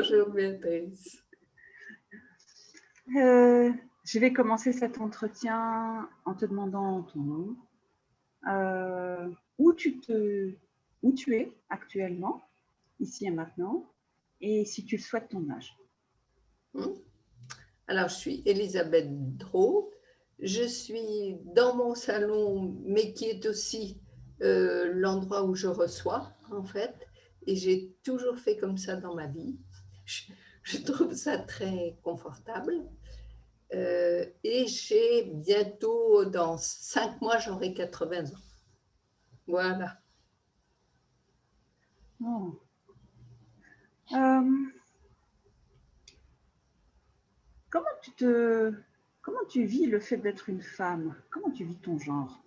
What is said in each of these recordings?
Bonjour Béatrice. Je vais commencer cet entretien en te demandant ton nom, où tu es actuellement, ici et maintenant, et si tu le souhaites, ton âge. Alors, je suis Elisabeth Drault. Je suis dans mon salon, mais qui est aussi l'endroit où je reçois, en fait. Et j'ai toujours fait comme ça dans ma vie. Je trouve ça très confortable. Et j'ai bientôt, dans 5 mois, j'aurai 80 ans. Voilà. Oh. Comment tu vis le fait d'être une femme? Comment tu vis ton genre?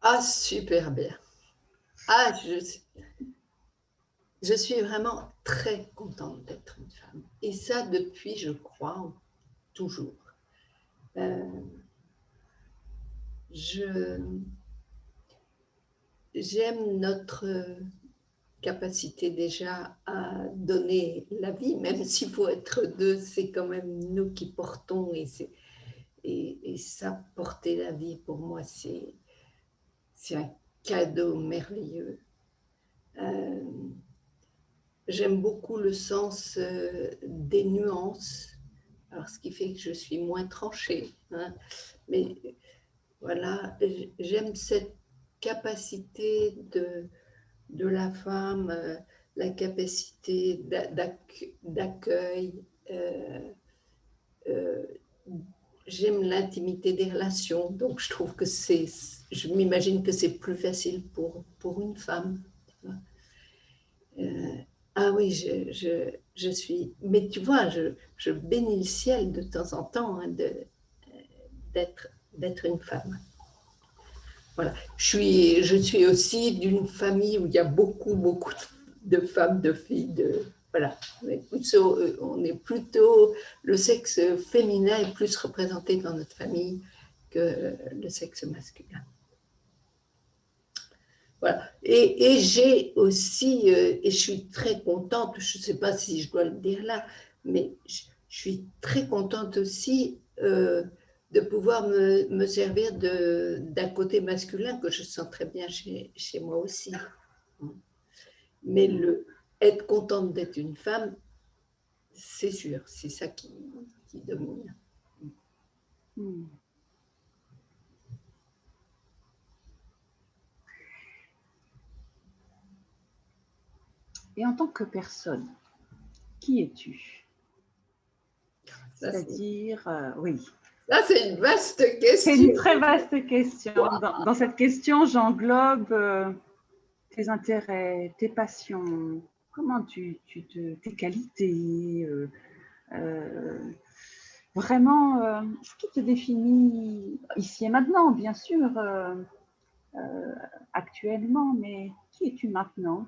Ah, super bien. Ah, je suis vraiment très contente d'être une femme. Et ça, depuis, je crois, toujours. J'aime notre capacité déjà à donner la vie, même s'il faut être deux, c'est quand même nous qui portons. Et ça, porter la vie, pour moi, c'est un cadeau merveilleux. J'aime beaucoup le sens des nuances, alors ce qui fait que je suis moins tranchée. Hein. Mais voilà, j'aime cette capacité de la femme, la capacité d'accueil. J'aime l'intimité des relations, donc je trouve que je m'imagine que c'est plus facile pour une femme. Ah oui, je suis. Mais tu vois, je bénis le ciel de temps en temps hein, d'être une femme. Voilà. Je suis aussi d'une famille où il y a beaucoup de femmes, de filles. Voilà. On est plutôt. Le sexe féminin est plus représenté dans notre famille que le sexe masculin. Voilà. Et j'ai aussi, et je suis très contente, je ne sais pas si je dois le dire là, mais je suis très contente aussi de pouvoir me servir d'un côté masculin que je sens très bien chez moi aussi. Mais être contente d'être une femme, c'est sûr, c'est ça qui domine. Et en tant que personne, qui es-tu? C'est-à-dire, oui. Là, c'est une vaste question. C'est une très vaste question. Dans cette question, j'englobe tes intérêts, tes passions, comment tes qualités, vraiment ce qui te définit ici et maintenant, bien sûr, actuellement, mais qui es-tu maintenant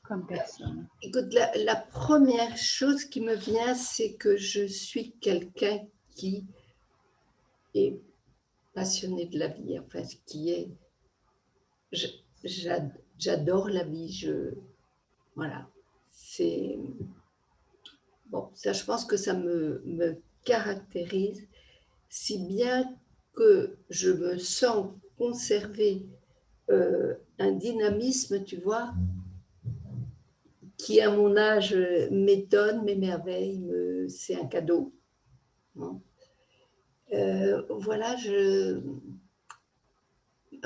comme personne? Écoute, la première chose qui me vient, c'est que je suis quelqu'un qui est passionné de la vie, en fait, j'adore la vie, voilà, c'est, bon, ça, je pense que ça me caractérise, si bien que je me sens conserver un dynamisme, tu vois, qui à mon âge m'étonne, m'émerveille, c'est un cadeau. Voilà,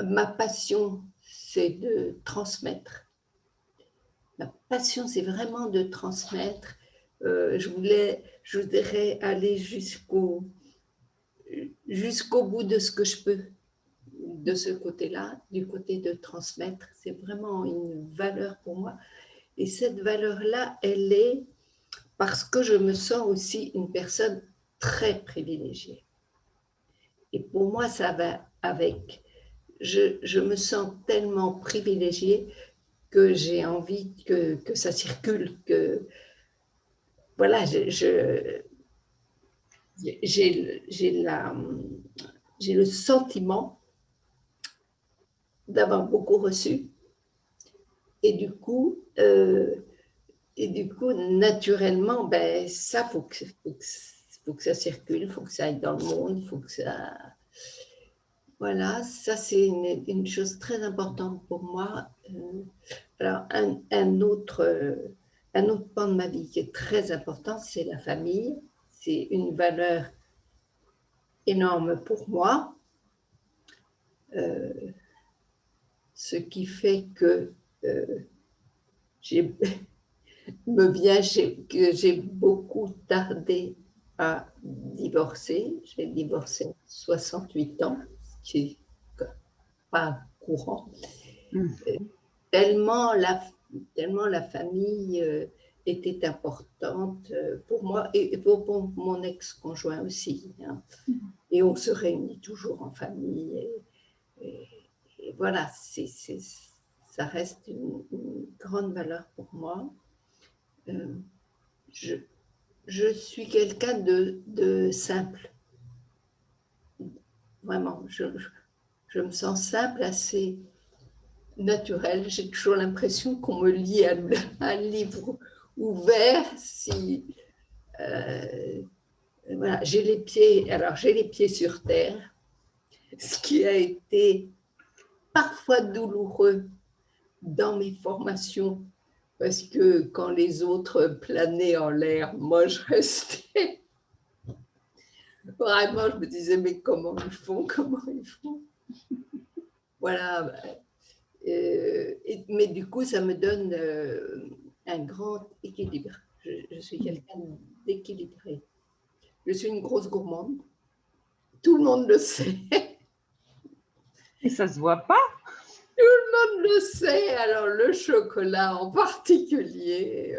ma passion, c'est de transmettre. Ma passion, c'est vraiment de transmettre. Je voudrais aller jusqu'au bout de ce que je peux, de ce côté-là, du côté de transmettre. C'est vraiment une valeur pour moi. Et cette valeur-là, elle est parce que je me sens aussi une personne très privilégiée. Et pour moi, ça va avec. Je me sens tellement privilégiée que j'ai envie que ça circule, que voilà, j'ai le sentiment d'avoir beaucoup reçu et du coup, Et du coup, naturellement, ben, ça, faut que ça circule, il faut que ça aille dans le monde, il faut que ça... Voilà, ça c'est une chose très importante pour moi. Alors, un autre pan de ma vie qui est très important, c'est la famille. C'est une valeur énorme pour moi, ce qui fait que j'ai que j'ai beaucoup tardé à divorcer. J'ai divorcé à 68 ans, ce qui n'est pas courant. Tellement tellement la famille était importante pour moi et pour mon ex-conjoint aussi. Hein. Et on se réunit toujours en famille. Et voilà, ça reste une grande valeur pour moi. Je, je suis quelqu'un de simple. Vraiment, je me sens simple, assez naturel. J'ai toujours l'impression qu'on me lit un livre ouvert. Si, voilà, j'ai les pieds sur terre, ce qui a été parfois douloureux dans mes formations, parce que quand les autres planaient en l'air, moi je restais. Vraiment, je me disais, mais comment ils font, comment ils font. Voilà. Mais du coup, ça me donne un grand équilibre. Je suis quelqu'un d'équilibré. Je suis une grosse gourmande. Tout le monde le sait. Et ça se voit pas? Tout le monde le sait. Alors, le chocolat en particulier.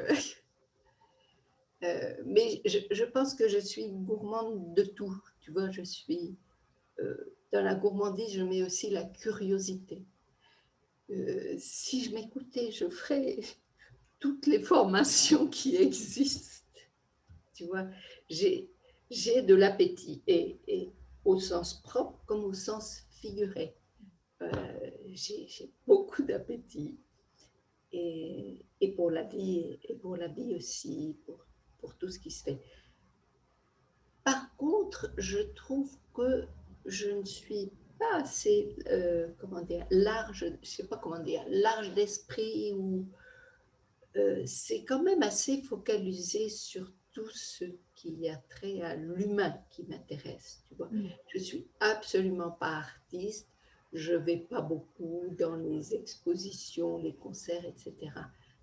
Mais je pense que je suis gourmande de tout. Tu vois, je suis... dans la gourmandise, je mets aussi la curiosité. Si je m'écoutais, je ferais toutes les formations qui existent. Tu vois, j'ai de l'appétit et au sens propre comme au sens figuré. J'ai beaucoup d'appétit et pour la vie aussi, pour tout ce qui se fait. Par contre, je trouve que je ne suis pas assez, comment dire, large, je ne sais pas comment dire, large d'esprit ou c'est quand même assez focalisé sur tout ce qui a trait à l'humain qui m'intéresse. Tu vois, je suis absolument pas artiste, je vais pas beaucoup dans les expositions, les concerts, etc.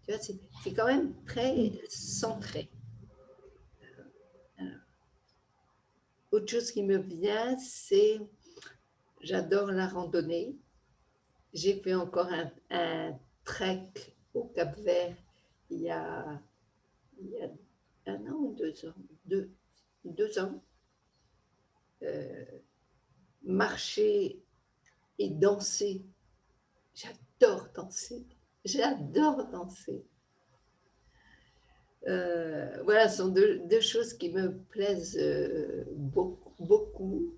Tu vois, c'est quand même très centré. Autre chose qui me vient, c'est j'adore la randonnée. J'ai fait encore un trek au Cap-Vert il y a, il y a 1 an ou 2 ans, 2 ans. Marcher et danser. J'adore danser. J'adore danser. Voilà, ce sont deux choses qui me plaisent beaucoup. beaucoup.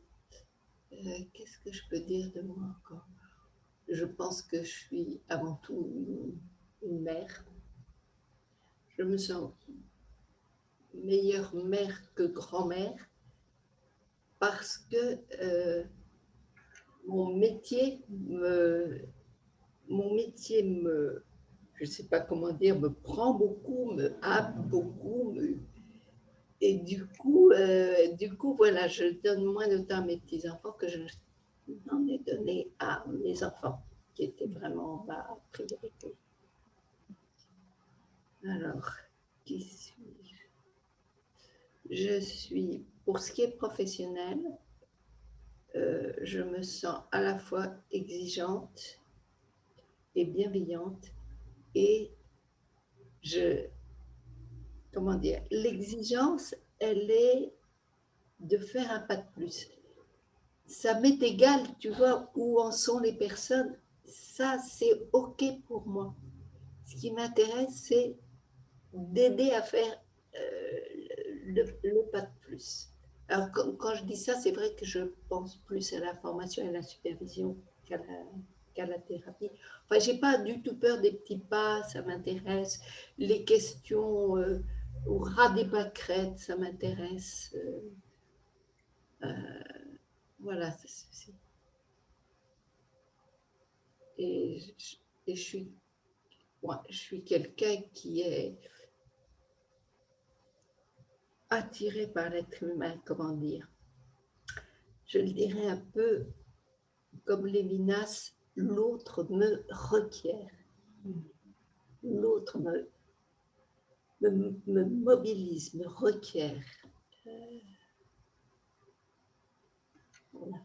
Qu'est-ce que je peux dire de moi encore? Je pense que je suis avant tout une mère. Je me sens meilleure mère que grand-mère parce que mon métier je ne sais pas comment dire, me prend beaucoup, me happe beaucoup, et du coup, voilà, je donne moins de temps à mes petits-enfants que je n'en ai donné à mes enfants, qui étaient vraiment ma priorité. Alors, qui suis-je? Je suis, pour ce qui est professionnel, je me sens à la fois exigeante et bienveillante et comment dire, l'exigence, elle est de faire un pas de plus. Ça m'est égal, tu vois, où en sont les personnes. Ça, c'est OK pour moi. Ce qui m'intéresse, c'est d'aider à faire le pas de plus. Alors, quand je dis ça, c'est vrai que je pense plus à la formation et à la supervision qu'à la thérapie. Enfin, j'ai pas du tout peur des petits pas, ça m'intéresse. Les questions au ras des pâquerettes, ça m'intéresse. Voilà. Et et je suis quelqu'un qui est attiré par l'être humain, comment dire. Je le dirais un peu comme Lévinas, l'autre me requiert. L'autre me mobilise, me requiert. Voilà.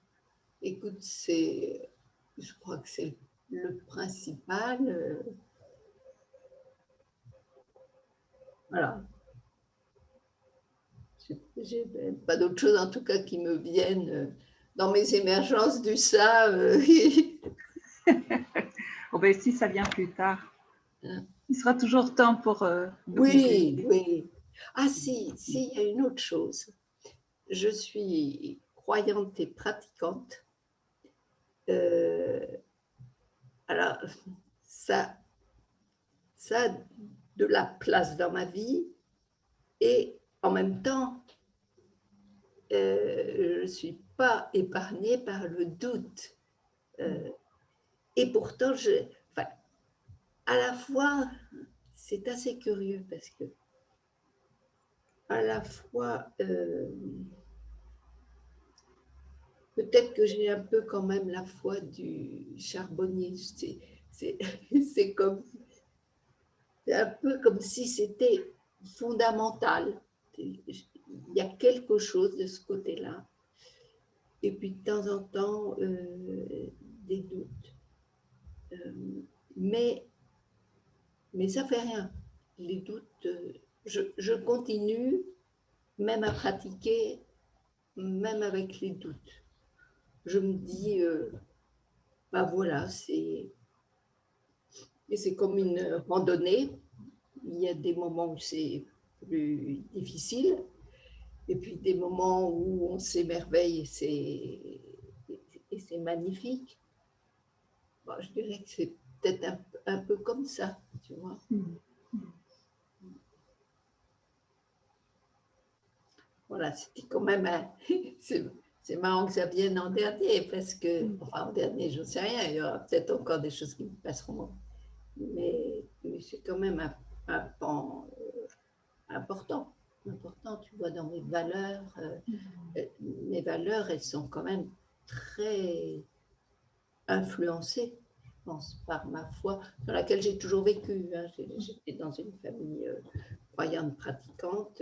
Écoute, je crois que c'est le principal. Voilà. J'ai pas d'autre chose en tout cas qui me viennent dans mes émergences du ça. Oh ben, si ça vient plus tard, il sera toujours temps pour Oui, oui. Ah si, il y a une autre chose. Je suis croyante et pratiquante. Alors, ça a de la place dans ma vie et en même temps, je ne suis pas épargnée par le doute. Et pourtant, enfin, à la fois, c'est assez curieux parce que à la fois, peut-être que j'ai un peu quand même la foi du charbonnier. C'est comme, c'est un peu comme si c'était fondamental. Il y a quelque chose de ce côté-là. Et puis de temps en temps, des doutes. Mais ça ne fait rien. Les doutes, je continue même à pratiquer, même avec les doutes. Je me dis, bah voilà, c'est comme une randonnée. Il y a des moments où c'est plus difficile, et puis des moments où on s'émerveille et c'est magnifique. Bon, je dirais que c'est peut-être un peu comme ça, tu vois. Voilà, c'était quand même c'est marrant que ça vienne en dernier, parce que, enfin, en dernier, je ne sais rien, il y aura peut-être encore des choses qui me passeront, mais c'est quand même un pan important, tu vois, dans mes valeurs. Mes valeurs, elles sont quand même très influencée, je pense, par ma foi, dans laquelle j'ai toujours vécu. Hein. J'étais dans une famille croyante, pratiquante.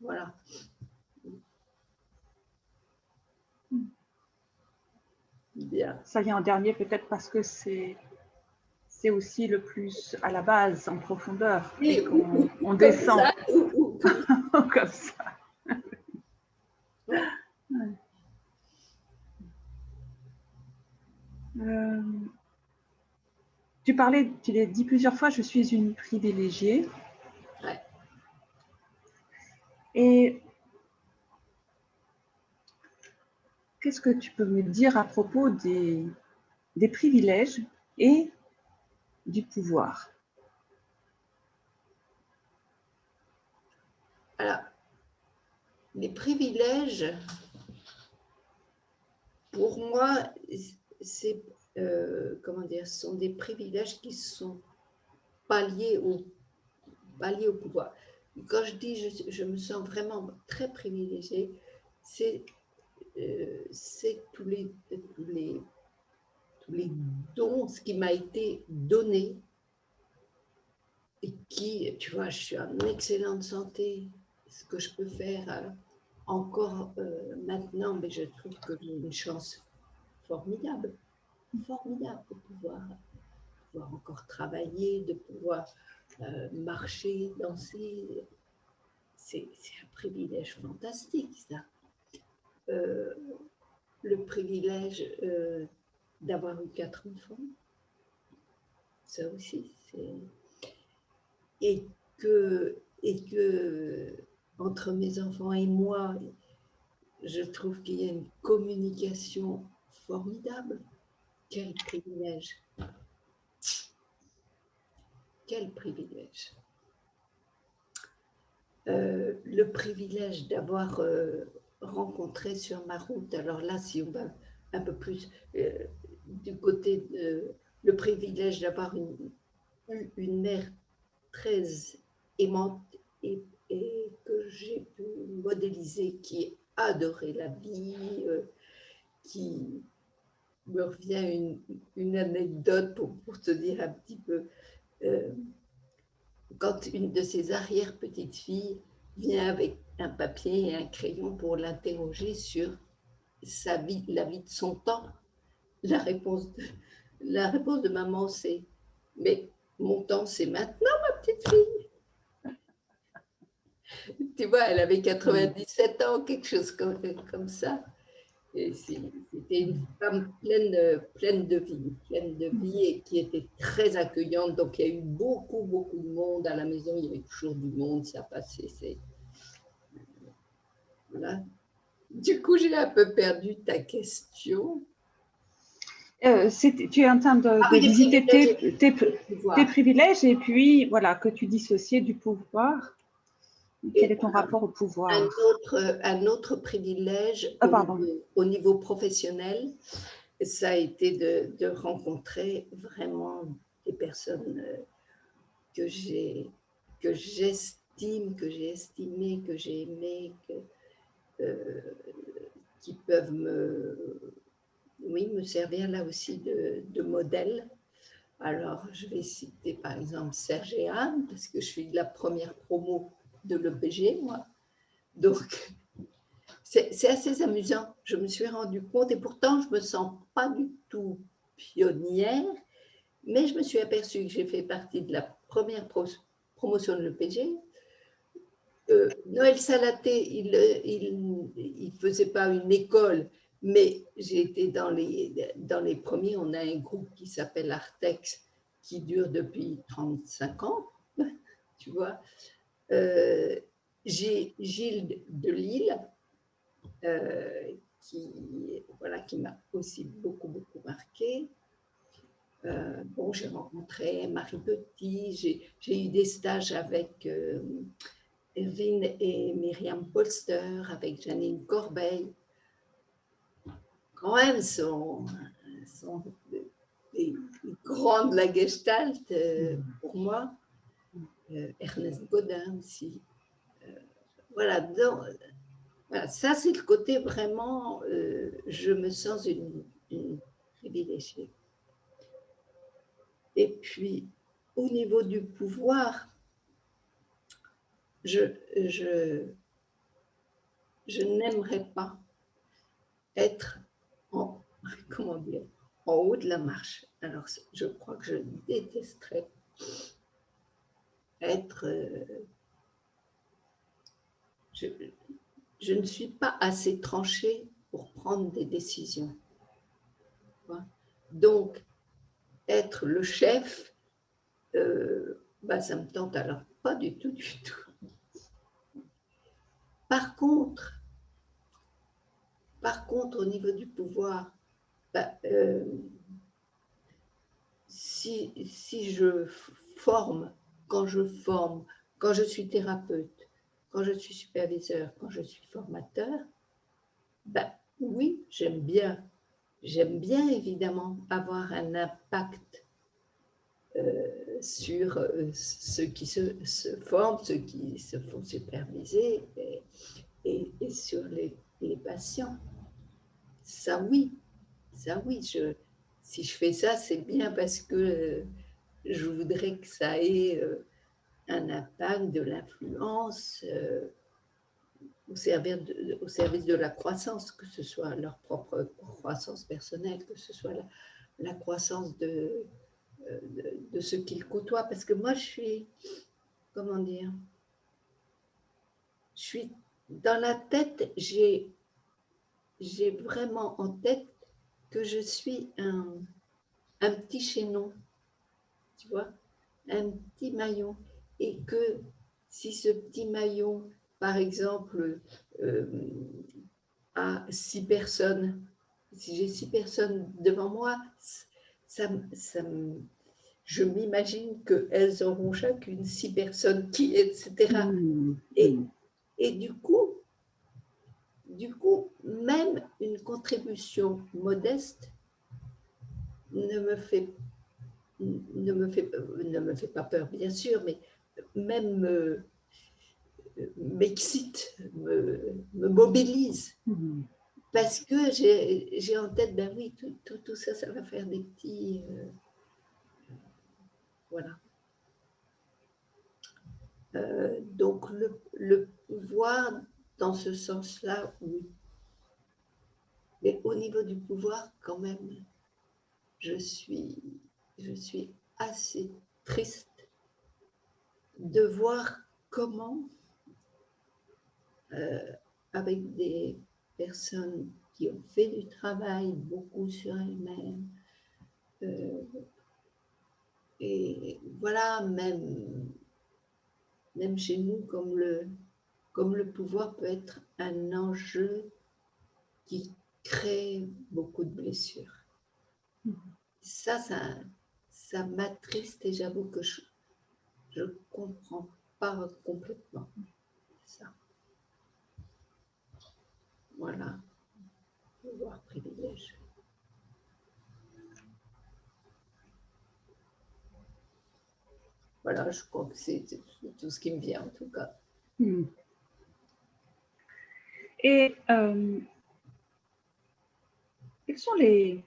Voilà. Bien. Ça vient en dernier peut-être parce que c'est aussi le plus à la base, en profondeur, et qu'on descend ça, comme ça. Ouais. Tu parlais, tu l'as dit plusieurs fois, je suis une privilégiée. Ouais. Et qu'est-ce que tu peux me dire à propos des privilèges et du pouvoir? Alors, les privilèges, pour moi, c'est, comment dire, sont des privilèges qui sont pas liés au pouvoir. Quand je dis je me sens vraiment très privilégiée, c'est tous les dons, ce qui m'a été donné, et qui, tu vois, je suis en excellente santé. Ce que je peux faire encore maintenant, mais je trouve que j'ai une chance formidable, de pouvoir encore travailler, de pouvoir marcher, danser. C'est un privilège fantastique, ça. Le privilège d'avoir eu 4 enfants, ça aussi, c'est... Et que entre mes enfants et moi, je trouve qu'il y a une communication formidable. Quel privilège. Quel privilège. Le privilège d'avoir rencontré sur ma route, alors là, si on va un peu plus du côté de le privilège d'avoir eu une mère très aimante et que j'ai pu modéliser, qui adorait la vie, qui me revient une anecdote pour te dire un petit peu. Quand une de ses arrière-petites-filles vient avec un papier et un crayon pour l'interroger sur sa vie, la vie de son temps, la réponse de maman, c'est « Mais mon temps, c'est maintenant, ma petite fille !» Tu vois, elle avait 97 ans, quelque chose comme ça. Et c'était une femme pleine de vie et qui était très accueillante. Donc, il y a eu beaucoup de monde à la maison. Il y avait toujours du monde, ça passait. Voilà. Du coup, j'ai un peu perdu ta question. Tu es en train de visiter tes privilèges et puis, voilà, que tu dissociais du pouvoir. Quel est ton rapport au pouvoir? Un autre privilège au niveau professionnel, ça a été de rencontrer vraiment des personnes que j'ai estimées, que j'ai aimées, qui peuvent me servir là aussi de modèle. Alors, je vais citer par exemple Serge et Anne, parce que je suis de la première promo de l'EPG, moi. Donc, c'est assez amusant. Je me suis rendu compte, et pourtant, je ne me sens pas du tout pionnière, mais je me suis aperçue que j'ai fait partie de la première promotion de l'EPG. Noël Salaté, il ne faisait pas une école, mais j'ai été dans les premiers. On a un groupe qui s'appelle Artex, qui dure depuis 35 ans, tu vois. J'ai Gilles de Lille, qui m'a aussi beaucoup marqué. J'ai rencontré Marie Petit, j'ai eu des stages avec Erwin et Myriam Polster, avec Janine Corbeil. Quand même, sont des grands de la Gestalt pour moi. Ernest Godin aussi. Voilà, donc, voilà, ça c'est le côté vraiment, je me sens une privilégiée. Et puis, au niveau du pouvoir, je n'aimerais pas être en haut de la marche. Alors, je crois que je détesterais être... je ne suis pas assez tranchée pour prendre des décisions. Donc, être le chef, ça me tente alors pas du tout. Par contre, au niveau du pouvoir, si je forme, quand je suis thérapeute, quand je suis superviseur, quand je suis formateur, oui, j'aime bien évidemment avoir un impact sur ceux qui se forment, ceux qui se font superviser et sur les patients. Ça oui, si je fais ça, c'est bien parce que je voudrais que ça ait un impact, de l'influence au service de la croissance, que ce soit leur propre croissance personnelle, que ce soit la croissance de ceux qu'ils côtoient. Parce que moi, je suis dans la tête, j'ai vraiment en tête que je suis un petit chaînon, tu vois, un petit maillon, et que si ce petit maillon, par exemple, a 6 personnes si j'ai 6 personnes devant moi, je m'imagine qu'elles auront chacune 6 personnes qui, etc. Et, et du coup, même une contribution modeste ne me fait pas peur, bien sûr, mais même m'excite, me mobilise. Parce que j'ai en tête, ben oui, tout ça, ça va faire des petits... voilà. Donc, le pouvoir, dans ce sens-là, oui. Mais au niveau du pouvoir, quand même, je suis assez triste de voir comment, avec des personnes qui ont fait du travail beaucoup sur elles-mêmes, et voilà, même chez nous, comme le pouvoir peut être un enjeu qui crée beaucoup de blessures. Ça m'attriste et j'avoue que je ne comprends pas complètement ça. Voilà, pouvoir privilège. Voilà, je crois que c'est tout ce qui me vient en tout cas. Et quelles sont les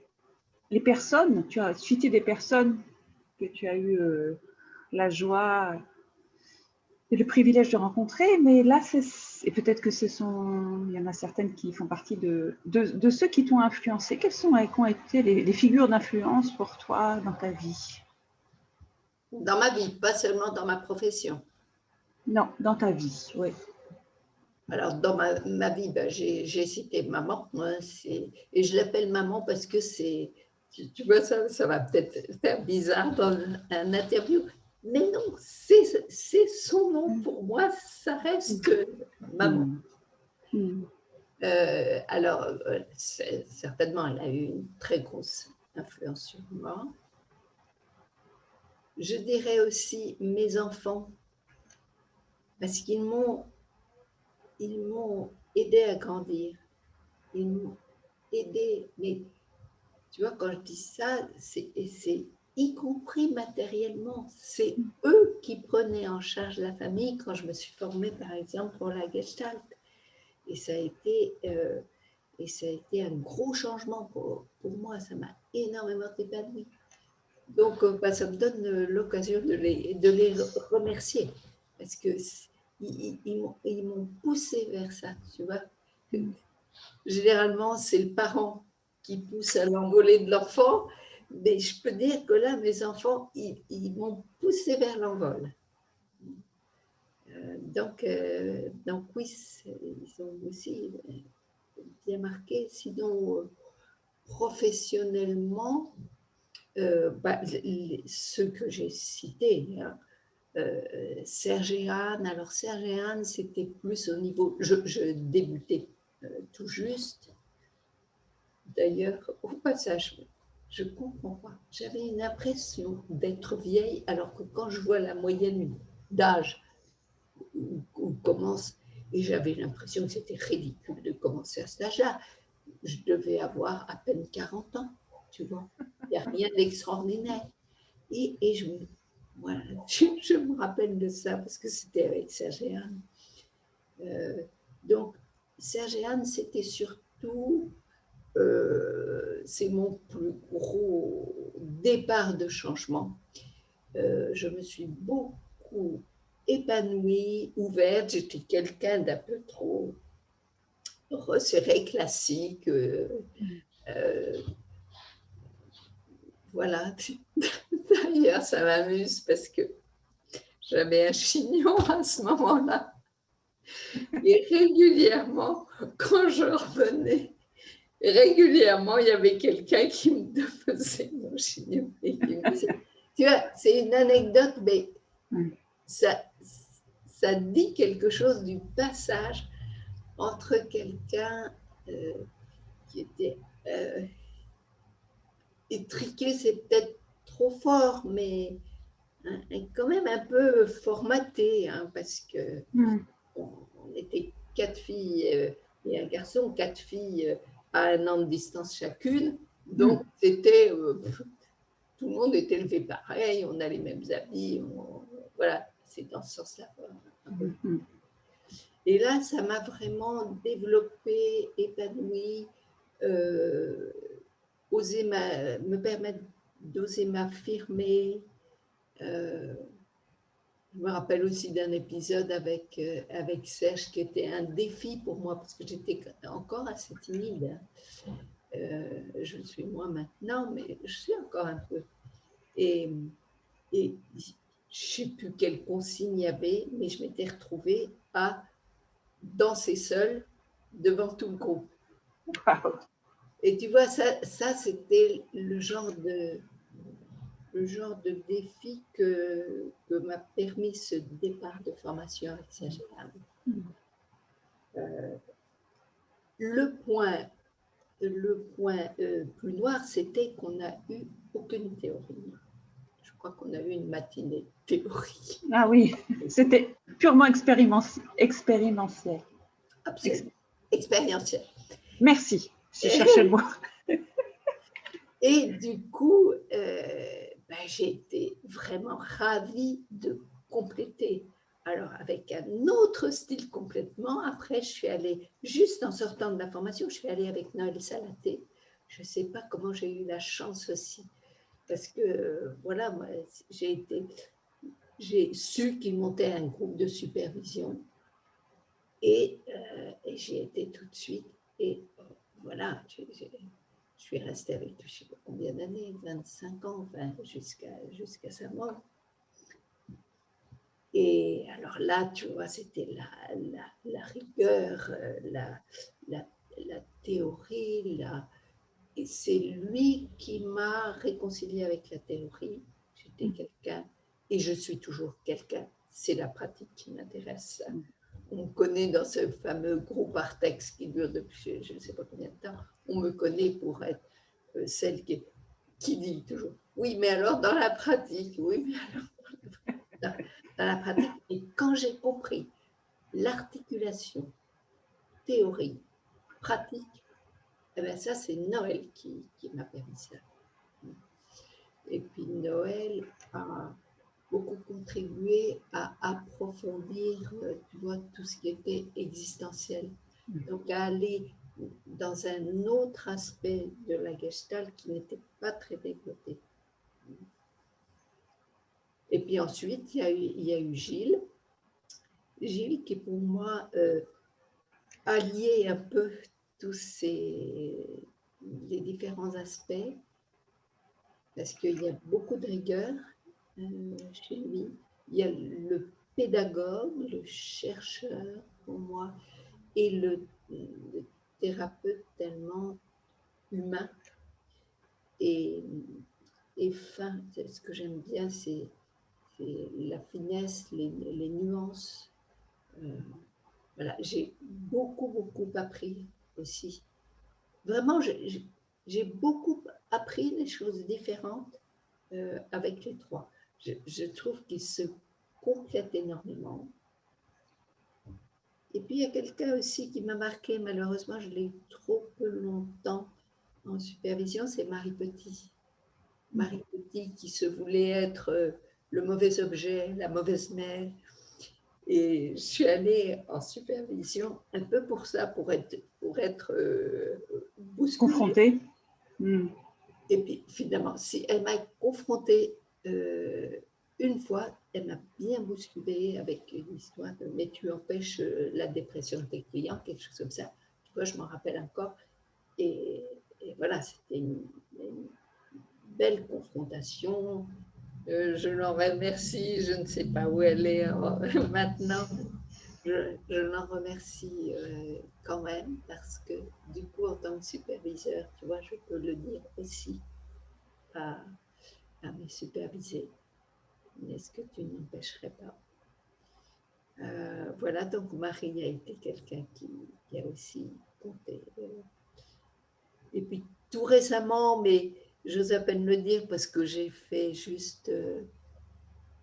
personnes, tu as cité des personnes que tu as eu la joie et le privilège de rencontrer, mais là, et peut-être que il y en a certaines qui font partie de ceux qui t'ont influencé. Quelles ont été les figures d'influence pour toi dans ta vie? Dans ma vie, pas seulement dans ma profession. Non, dans ta vie, oui. Alors, dans ma vie, ben, j'ai cité maman, hein, et je l'appelle maman parce que c'est, tu vois, ça va peut-être faire bizarre dans un interview, mais non, c'est son nom pour moi, ça reste maman. Alors, certainement, elle a eu une très grosse influence sur moi. Je dirais aussi mes enfants, parce qu'ils m'ont aidé à grandir. Ils m'ont aidé, mais tu vois, quand je dis ça, c'est y compris matériellement. C'est eux qui prenaient en charge la famille quand je me suis formée, par exemple, pour la Gestalt. Et ça a été un gros changement pour moi. Ça m'a énormément épanouie. Donc, ça me donne l'occasion de les remercier. Parce qu'ils m'ont poussé vers ça, tu vois. Généralement, c'est le parent qui pousse à l'envolée de l'enfant, mais je peux dire que là, mes enfants, ils m'ont poussé vers l'envol. Donc oui, ils ont aussi bien marqué. Sinon, professionnellement, ceux que j'ai cités, hein, Serge et Anne. Alors, Serge et Anne, c'était plus au niveau... Je débutais tout juste. D'ailleurs, au passage, je ne comprends pas. J'avais une impression d'être vieille, alors que quand je vois la moyenne d'âge où commence, et j'avais l'impression que c'était ridicule de commencer à cet âge-là, je devais avoir à peine 40 ans, tu vois. Il n'y a rien d'extraordinaire. Et voilà, je me rappelle de ça parce que c'était avec Serge et Anne. Donc, Serge et Anne, c'était surtout... c'est mon plus gros départ de changement. Je me suis beaucoup épanouie, ouverte. J'étais quelqu'un d'un peu trop resserré, classique. Voilà. D'ailleurs, ça m'amuse parce que j'avais un chignon à ce moment-là. Et régulièrement, quand je revenais, régulièrement, il y avait quelqu'un qui me faisait mon chignon. Tu vois, c'est une anecdote, mais ça dit quelque chose du passage entre quelqu'un qui était euh, étriqué, c'est peut-être trop fort, mais quand même un peu formaté, hein, parce que on était 4 filles et un garçon, 4 filles à 1 an de distance chacune. Donc, c'était, tout le monde est élevé pareil, on a les mêmes habits, voilà, c'est dans ce sens-là. Et là, ça m'a vraiment développé, épanoui, me permettre d'oser m'affirmer. Je me rappelle aussi d'un épisode avec Serge qui était un défi pour moi parce que j'étais encore assez timide. Je le suis moins maintenant, mais je suis encore un peu. Et je ne sais plus quelle consigne il y avait, mais je m'étais retrouvée à danser seule devant tout le groupe. Et tu vois, ça c'était le genre de défi que m'a permis ce départ de formation avec Serge. Le point plus noir, c'était qu'on n'a eu aucune théorie. Je crois qu'on a eu une matinée théorie. Ah oui, c'était purement expérientiel. Absolument. Expérientiel. Merci, je cherchais le mot. Et du coup, j'ai été vraiment ravie de compléter. Alors, avec un autre style complètement, après, je suis allée, juste en sortant de la formation, je suis allée avec Noël Salaté. Je ne sais pas comment j'ai eu la chance aussi, parce que, voilà, moi, j'ai su qu'il montait un groupe de supervision et j'y étais tout de suite. Et voilà, je suis restée avec lui, je ne sais pas combien d'années, 25 ans, enfin, jusqu'à sa mort. Et alors là, tu vois, c'était la rigueur, la théorie, et c'est lui qui m'a réconciliée avec la théorie. J'étais quelqu'un, et je suis toujours quelqu'un, c'est la pratique qui m'intéresse. On me connaît dans ce fameux groupe Artex qui dure depuis je ne sais pas combien de temps. On me connaît pour être celle qui dit toujours oui, mais alors dans la pratique, oui, mais alors dans la pratique. Et quand j'ai compris l'articulation théorie, pratique, eh bien ça, c'est Noël qui m'a permis ça. Et puis Noël a beaucoup contribué à approfondir, tu vois, tout ce qui était existentiel. Donc à aller dans un autre aspect de la Gestalt qui n'était pas très développé. Et puis ensuite, il y a eu Gilles. Gilles qui pour moi alliait un peu tous les différents aspects parce qu'il y a beaucoup de rigueur chez lui. Il y a le pédagogue, le chercheur pour moi et le thérapeute tellement humain et fin. Ce que j'aime bien, c'est la finesse, les nuances. Voilà, j'ai beaucoup appris aussi. Vraiment, j'ai beaucoup appris des choses différentes avec les trois. Je trouve qu'ils se complètent énormément. Et puis, il y a quelqu'un aussi qui m'a marqué, malheureusement, je l'ai eu trop peu longtemps en supervision, c'est Marie Petit. Marie Petit qui se voulait être le mauvais objet, la mauvaise mère. Et je suis allée en supervision un peu pour ça, pour être bousculée. Confrontée. Et puis finalement, si elle m'a confrontée une fois, elle m'a bien bousculée avec une histoire de mais tu empêches la dépression de tes clients, quelque chose comme ça. Tu vois, je m'en rappelle encore. Et voilà, c'était une belle confrontation. Je l'en remercie, je ne sais pas où elle est maintenant. Je l'en remercie quand même parce que du coup, en tant que superviseur, tu vois, je peux le dire aussi à mes supervisés. Est-ce que tu n'empêcherais pas voilà, donc Marie a été quelqu'un qui a aussi compté. Et puis tout récemment, mais j'ose à peine le dire parce que j'ai fait juste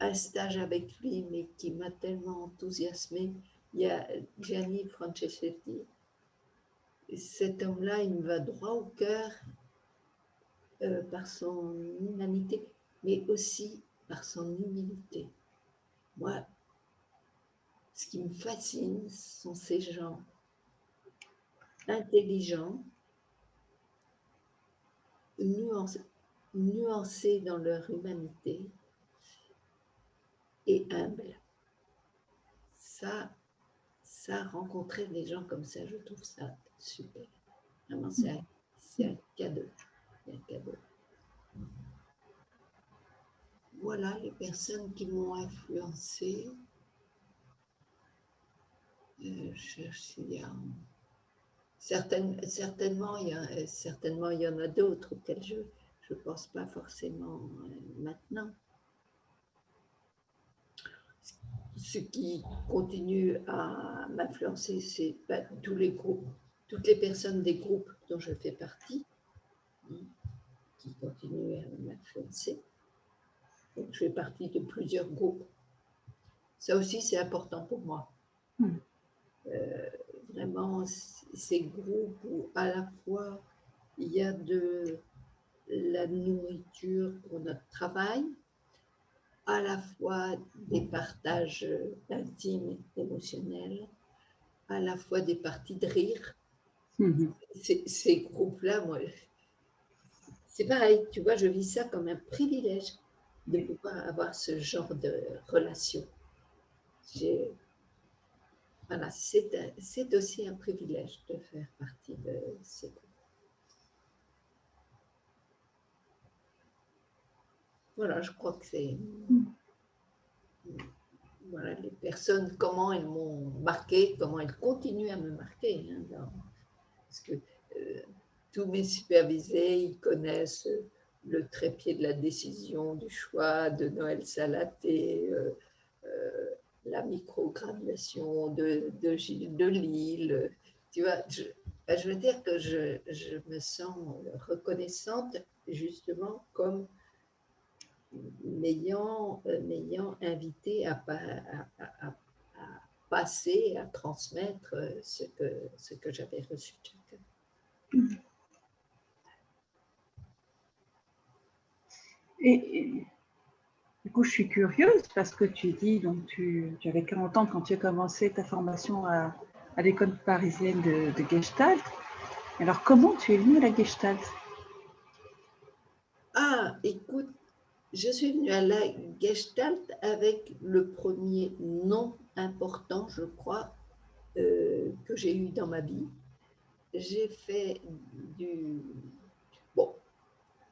un stage avec lui, mais qui m'a tellement enthousiasmée. Il y a Gianni Franceschetti. Et cet homme-là, il me va droit au cœur par son humanité, mais aussi par son humilité. Moi, ce qui me fascine sont ces gens intelligents, nuancés dans leur humanité et humbles. Ça, rencontrer des gens comme ça, je trouve ça super. Vraiment, c'est un cadeau. C'est un cadeau. Voilà les personnes qui m'ont influencé. Je cherche s'il y a... Certainement, il y en a d'autres auxquels je ne pense pas forcément maintenant. Ce qui continue à m'influencer, c'est tous les groupes, toutes les personnes des groupes dont je fais partie, hein, qui continuent à m'influencer. Donc, je fais partie de plusieurs groupes. Ça aussi, c'est important pour moi. Vraiment, ces groupes où à la fois il y a de la nourriture pour notre travail, à la fois des partages intimes, émotionnels, à la fois des parties de rire. Ces groupes-là, moi, c'est pareil, tu vois, je vis ça comme un privilège de pouvoir avoir ce genre de relation. Voilà, c'est aussi un privilège de faire partie de ces groupes. Voilà, je crois que c'est... Voilà, les personnes, comment elles m'ont marqué, comment elles continuent à me marquer. Hein, parce que tous mes supervisés, ils connaissent le trépied de la décision, du choix de Noël Salaté, la micro-graduation de Gilles Delisle. Tu vois, je veux dire que je me sens reconnaissante justement comme m'ayant invité à passer, à transmettre ce que j'avais reçu de chacun. Et du coup, je suis curieuse parce que tu dis, donc tu avais 40 ans quand tu as commencé ta formation à l'école parisienne de Gestalt. Alors, comment tu es venue à la Gestalt? Ah, écoute, je suis venue à la Gestalt avec le premier nom important, je crois, que j'ai eu dans ma vie. J'ai fait bon,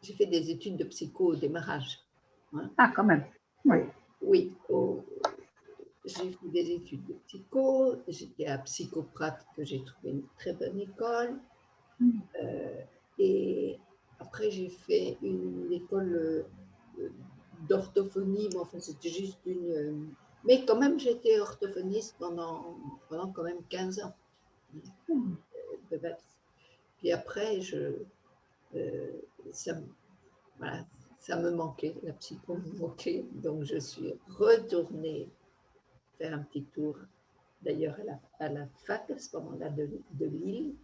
j'ai fait des études de psycho au démarrage. Hein. Ah, quand même. Oui. Oui, j'ai fait des études de psycho, j'étais à Psychoprate que j'ai trouvé une très bonne école. Et après, j'ai fait une école d'orthophonie, mais enfin, c'était juste une. Mais quand même, j'étais orthophoniste pendant quand même 15 ans de ma vie. Puis après, ça, voilà, ça me manquait, la psycho me manquait, donc je suis retournée faire un petit tour, d'ailleurs à la fac à ce moment-là de Lille,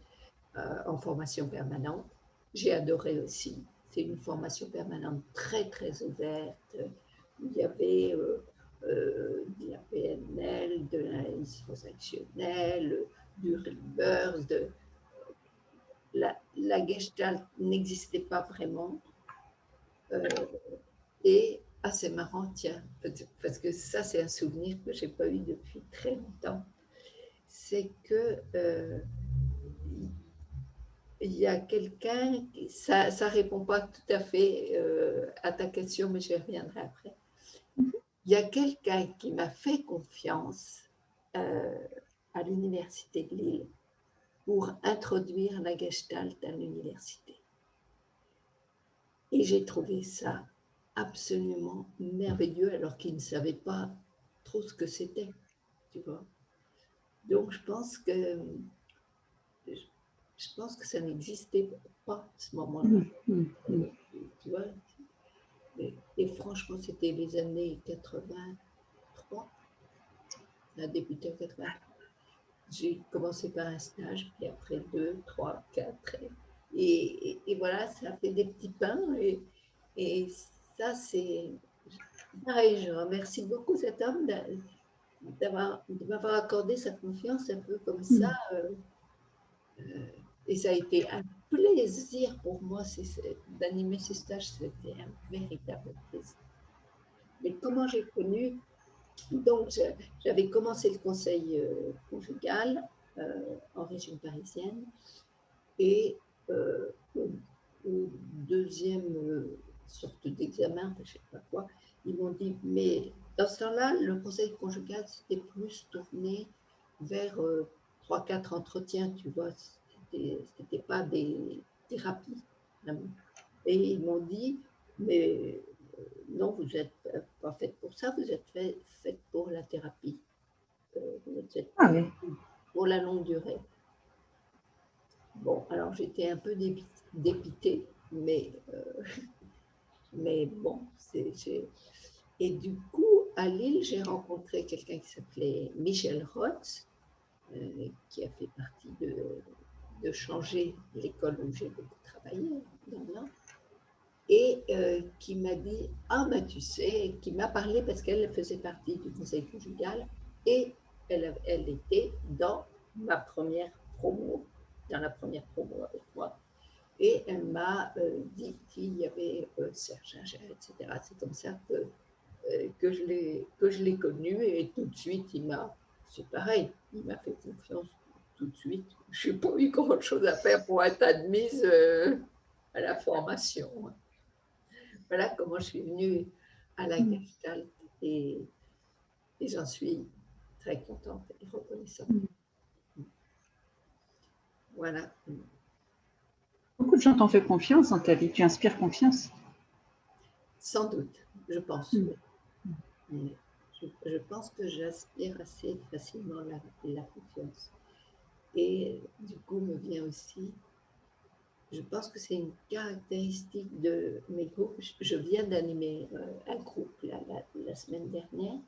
en formation permanente. J'ai adoré aussi. C'est une formation permanente très, très ouverte. Il y avait de la PNL, de l'analyse transactionnelle, du reverse. La Gestalt n'existait pas vraiment. Et c'est marrant, tiens, parce que ça, c'est un souvenir que je n'ai pas eu depuis très longtemps. C'est que il y a quelqu'un, ça ne répond pas tout à fait à ta question, mais je reviendrai après. Il y a quelqu'un qui m'a fait confiance à l'université de Lille pour introduire la Gestalt à l'université. Et j'ai trouvé ça absolument merveilleux alors qu'il ne savait pas trop ce que c'était, tu vois. Donc je pense que je pense que ça n'existait pas à ce moment-là. Tu vois, et franchement, c'était les années 83. Ça a débuté en 83. J'ai commencé par un stage, puis après 2, 3, 4. Et voilà, ça fait des petits pains. Et ça, c'est pareil. Je remercie beaucoup cet homme de m'avoir accordé sa confiance un peu comme ça. Et ça a été un plaisir pour moi d'animer ces stages. C'était un véritable plaisir. Mais comment j'ai connu? Donc, j'avais commencé le conseil conjugal en région parisienne et au deuxième sorte d'examen, je ne sais pas quoi, ils m'ont dit, mais dans ce temps-là, le conseil conjugal, c'était plus tourné vers 3-4 entretiens, tu vois, c'était pas des thérapies, vraiment. Et ils m'ont dit, mais non, vous n'êtes pas faite pour ça, vous êtes faite pour la thérapie. Vous êtes faite Ah oui. pour la longue durée. Bon, alors j'étais un peu dépitée, mais bon, et du coup, à Lille, j'ai rencontré quelqu'un qui s'appelait Michel Rotz, qui a fait partie de changer l'école où j'ai beaucoup travaillé dans le Nord, et qui m'a dit, ah, bah, tu sais, qui m'a parlé parce qu'elle faisait partie du conseil conjugal et elle était dans ma première promo, dans la première promo avec moi. Et elle m'a dit qu'il y avait Serge Inger, etc. C'est comme ça que je l'ai connu et tout de suite, c'est pareil, il m'a fait confiance tout de suite. Je n'ai pas eu grand-chose à faire pour être admise à la formation. Voilà comment je suis venue à la Gestalt et j'en suis très contente et reconnaissante. Voilà. Beaucoup de gens t'ont fait confiance dans ta vie, tu inspires confiance. Sans doute, je pense. Mais je pense que j'inspire assez facilement la confiance. Et du coup, me vient aussi, je pense que c'est une caractéristique de mes groupes. Je viens d'animer un groupe la semaine dernière.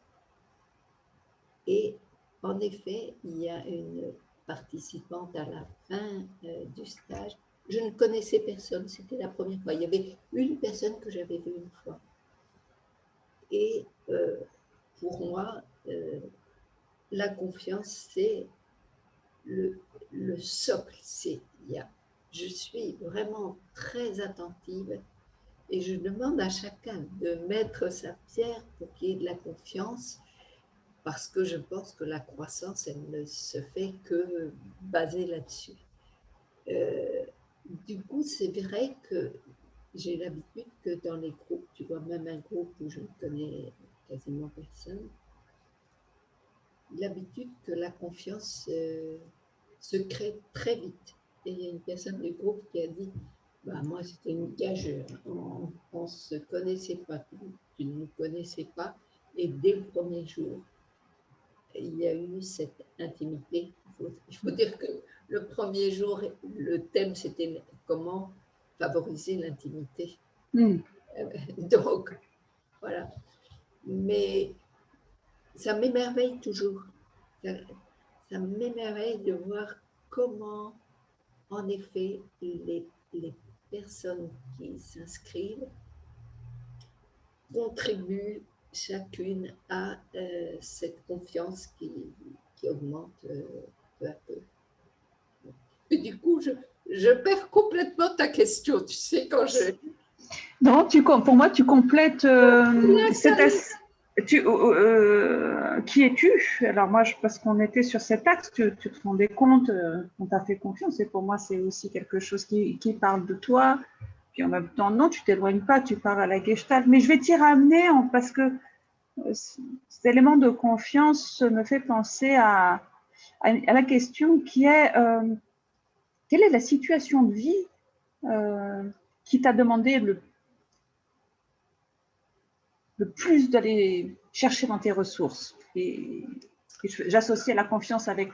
Et en effet, il y a une participante à la fin du stage. Je ne connaissais personne, c'était la première fois. Il y avait une personne que j'avais vue une fois. Et pour moi, la confiance, c'est le socle. Je suis vraiment très attentive et je demande à chacun de mettre sa pierre pour qu'il y ait de la confiance. Parce que je pense que la croissance, elle ne se fait que basée là-dessus. Du coup, c'est vrai que j'ai l'habitude que dans les groupes, tu vois, même un groupe où je ne connais quasiment personne, l'habitude que la confiance se crée très vite. Et il y a une personne du groupe qui a dit, bah, moi c'était une gageure, on ne se connaissait pas, tu ne nous connaissais pas, et dès le premier jour, il y a eu cette intimité. Il faut dire que le premier jour, le thème, c'était comment favoriser l'intimité. Donc, voilà. Mais ça m'émerveille toujours. Ça m'émerveille de voir comment, en effet, les personnes qui s'inscrivent contribuent chacune à cette confiance qui augmente peu à peu. Et du coup, je perds complètement ta question, tu sais, quand je... Non, pour moi, tu complètes qui es-tu? Alors moi, parce qu'on était sur cet axe, tu te rendais compte qu'on t'a fait confiance et pour moi, c'est aussi quelque chose qui parle de toi. Puis en même temps, non, tu t'éloignes pas, tu pars à la Gestalt. Mais je vais t'y ramener parce que cet élément de confiance me fait penser à la question qui est quelle est la situation de vie qui t'a demandé le plus d'aller chercher dans tes ressources. Et J'associais la confiance avec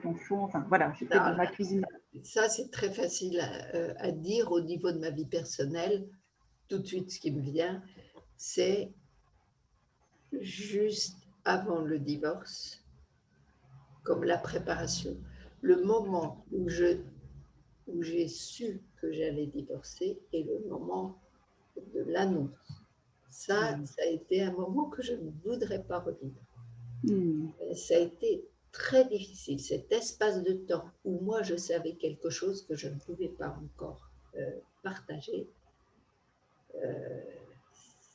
ton fond. Enfin, voilà, j'étais dans la cuisine. Ça, c'est très facile à dire au niveau de ma vie personnelle. Tout de suite, ce qui me vient, c'est juste avant le divorce, comme la préparation. Le moment où j'ai su que j'allais divorcer et le moment de l'annonce. Ça a été un moment que je ne voudrais pas revivre. Ça a été très difficile, cet espace de temps où moi je savais quelque chose que je ne pouvais pas encore partager.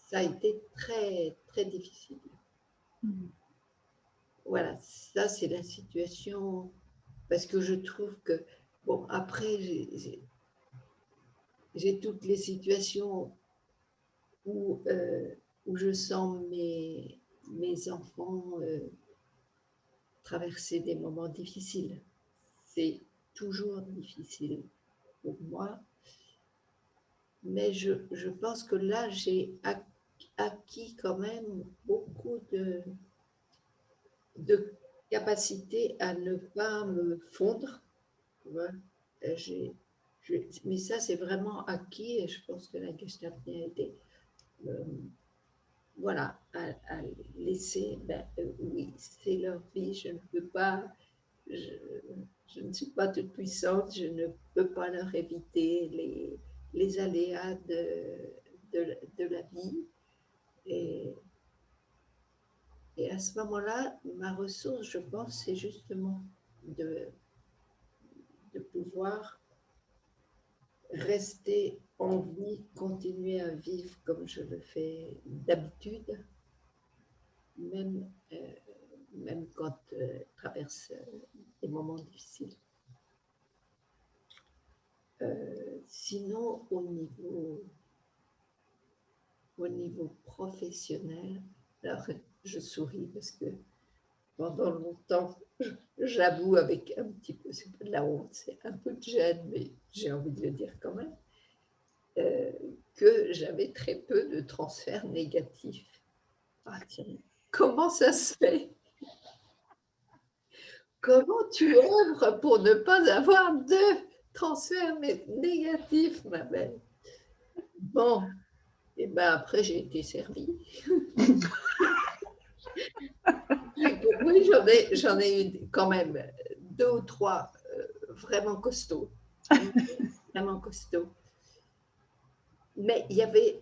Ça a été très, très difficile. Voilà, ça c'est la situation, parce que je trouve que, bon, après j'ai toutes les situations où je sens mes enfants traverser des moments difficiles. C'est toujours difficile pour moi, mais je pense que là, j'ai acquis quand même beaucoup de capacité à ne pas me fondre. Mais ça, c'est vraiment acquis et je pense que la Gestalt a été voilà, à laisser, oui, c'est leur vie, je ne peux pas, je ne suis pas toute puissante, je ne peux pas leur éviter les aléas de la vie. Et à ce moment-là, ma ressource, je pense, c'est justement de pouvoir rester en vie, continuer à vivre comme je le fais d'habitude, même quand je traverse des moments difficiles. Sinon, au niveau professionnel, alors je souris parce que pendant longtemps, j'avoue avec un petit peu, c'est pas de la honte, c'est un peu de gêne, mais j'ai envie de le dire quand même, que j'avais très peu de transferts négatifs. Ah tiens, comment ça se fait? Comment tu œuvres pour ne pas avoir de transferts négatifs, ma belle? Bon, et ben après j'ai été servie. Oui, j'en ai eu quand même 2 ou 3 vraiment costauds. Vraiment costauds. Mais il y avait,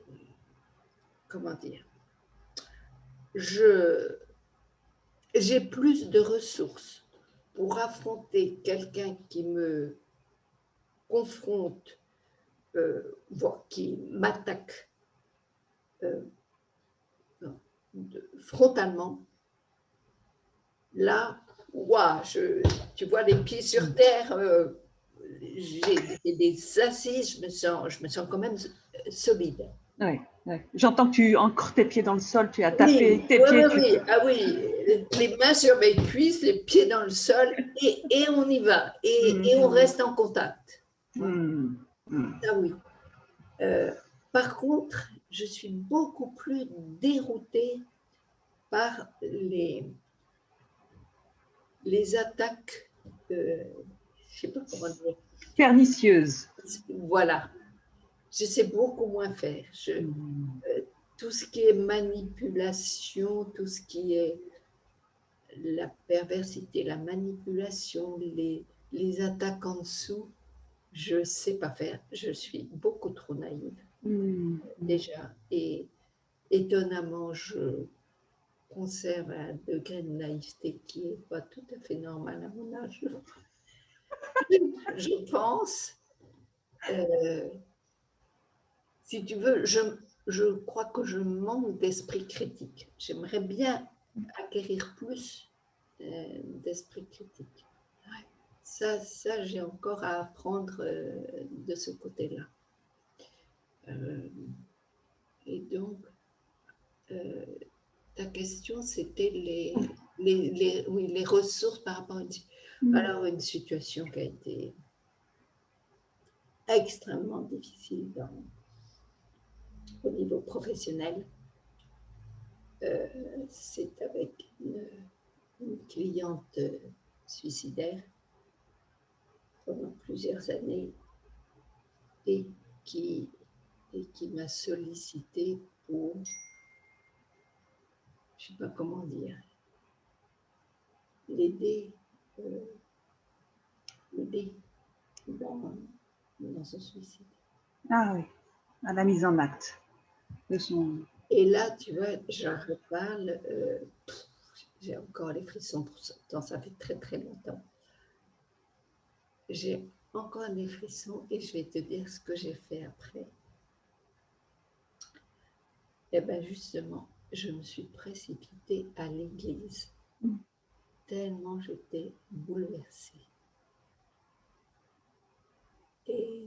comment dire, j'ai plus de ressources pour affronter quelqu'un qui me confronte, voire qui m'attaque frontalement. Là, wow, tu vois les pieds sur terre, j'ai des assises, je me sens quand même solide. Oui, ouais. J'entends que tu ancres tes pieds dans le sol, tu as tapé tes pieds. Oui. Ah oui, les mains sur mes cuisses, les pieds dans le sol, et on y va, et on reste en contact. Ça oui. Par contre, je suis beaucoup plus déroutée par les attaques, je ne sais pas comment dire. Pernicieuses. Voilà. Je sais beaucoup moins faire. Tout ce qui est manipulation, tout ce qui est la perversité, la manipulation, les attaques en dessous, je ne sais pas faire. Je suis beaucoup trop naïve déjà. Et étonnamment, je conserve un degré de naïveté qui n'est pas tout à fait normal à mon âge. Je pense, si tu veux, je crois que je manque d'esprit critique. J'aimerais bien acquérir plus d'esprit critique. Ouais. Ça j'ai encore à apprendre de ce côté-là. Et donc, ta question, c'était les ressources par rapport à une situation qui a été extrêmement difficile au niveau professionnel. C'est avec une cliente suicidaire pendant plusieurs années et qui, et qui m'a sollicité pour, je ne sais pas comment dire, l'aider euh, l'aider dans son suicide. Ah oui, à la mise en acte de son... Et là, tu vois, j'en reparle, j'ai encore les frissons pourtant, ça fait très très longtemps. J'ai encore des frissons et je vais te dire ce que j'ai fait après. Eh bien justement, je me suis précipitée à l'église, tellement j'étais bouleversée. Et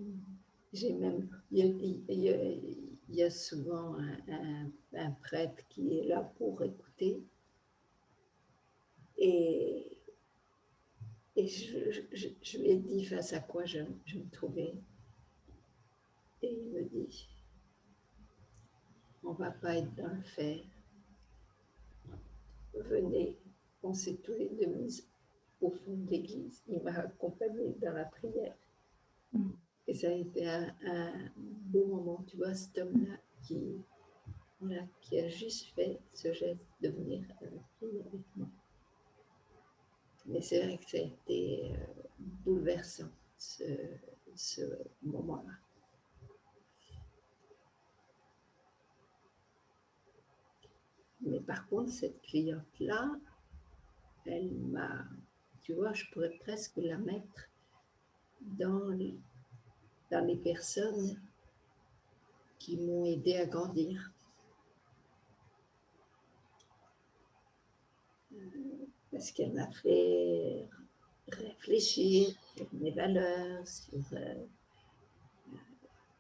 j'ai même, il y a souvent un prêtre qui est là pour écouter. Et je lui ai dit face à quoi je me trouvais. Et il me dit, on ne va pas être dans le fer. Venez, on s'est tous les deux mis au fond de l'église. Il m'a accompagnée dans la prière. Et ça a été un beau moment, tu vois, cet homme-là voilà, qui a juste fait ce geste de venir prier avec moi. Mais c'est vrai que ça a été bouleversant, ce moment-là. Mais par contre, cette cliente-là, elle m'a, tu vois, je pourrais presque la mettre dans les personnes qui m'ont aidé à grandir. Parce qu'elle m'a fait réfléchir sur mes valeurs, sur...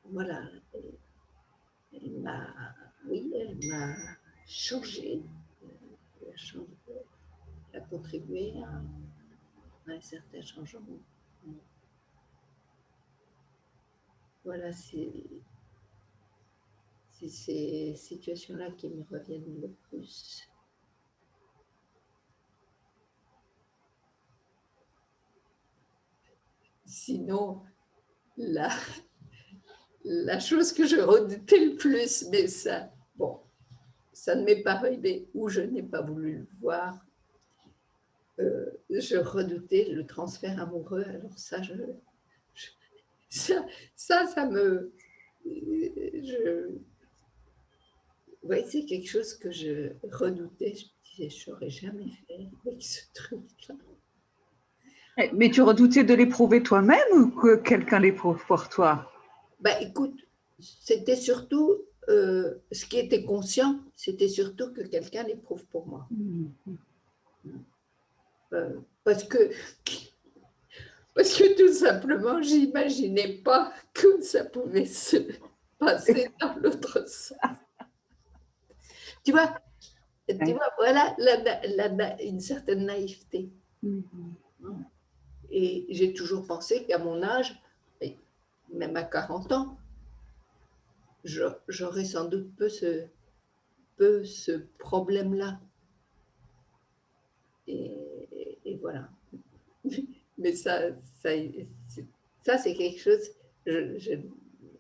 voilà, elle m'a, oui, elle m'a changé, elle a contribué à un certain changement. Voilà, c'est ces situations-là qui me reviennent le plus. Sinon, la chose que je redoutais le plus, mais ça, bon, ça ne m'est pas arrivé ou je n'ai pas voulu le voir. Je redoutais le transfert amoureux. Alors ça, ça me... ouais, c'est quelque chose que je redoutais. Je me disais, je n'aurais jamais fait avec ce truc-là. Mais tu redoutais de l'éprouver toi-même ou que quelqu'un l'éprouve pour toi? Bah, écoute, c'était surtout, ce qui était conscient, c'était surtout que quelqu'un l'éprouve pour moi. Parce que tout simplement, j'imaginais pas que ça pouvait se passer dans l'autre sens. Tu vois, voilà une certaine naïveté. Et j'ai toujours pensé qu'à mon âge, même à 40 ans, j'aurais sans doute peu ce problème-là. Et voilà. Mais ça c'est quelque chose, je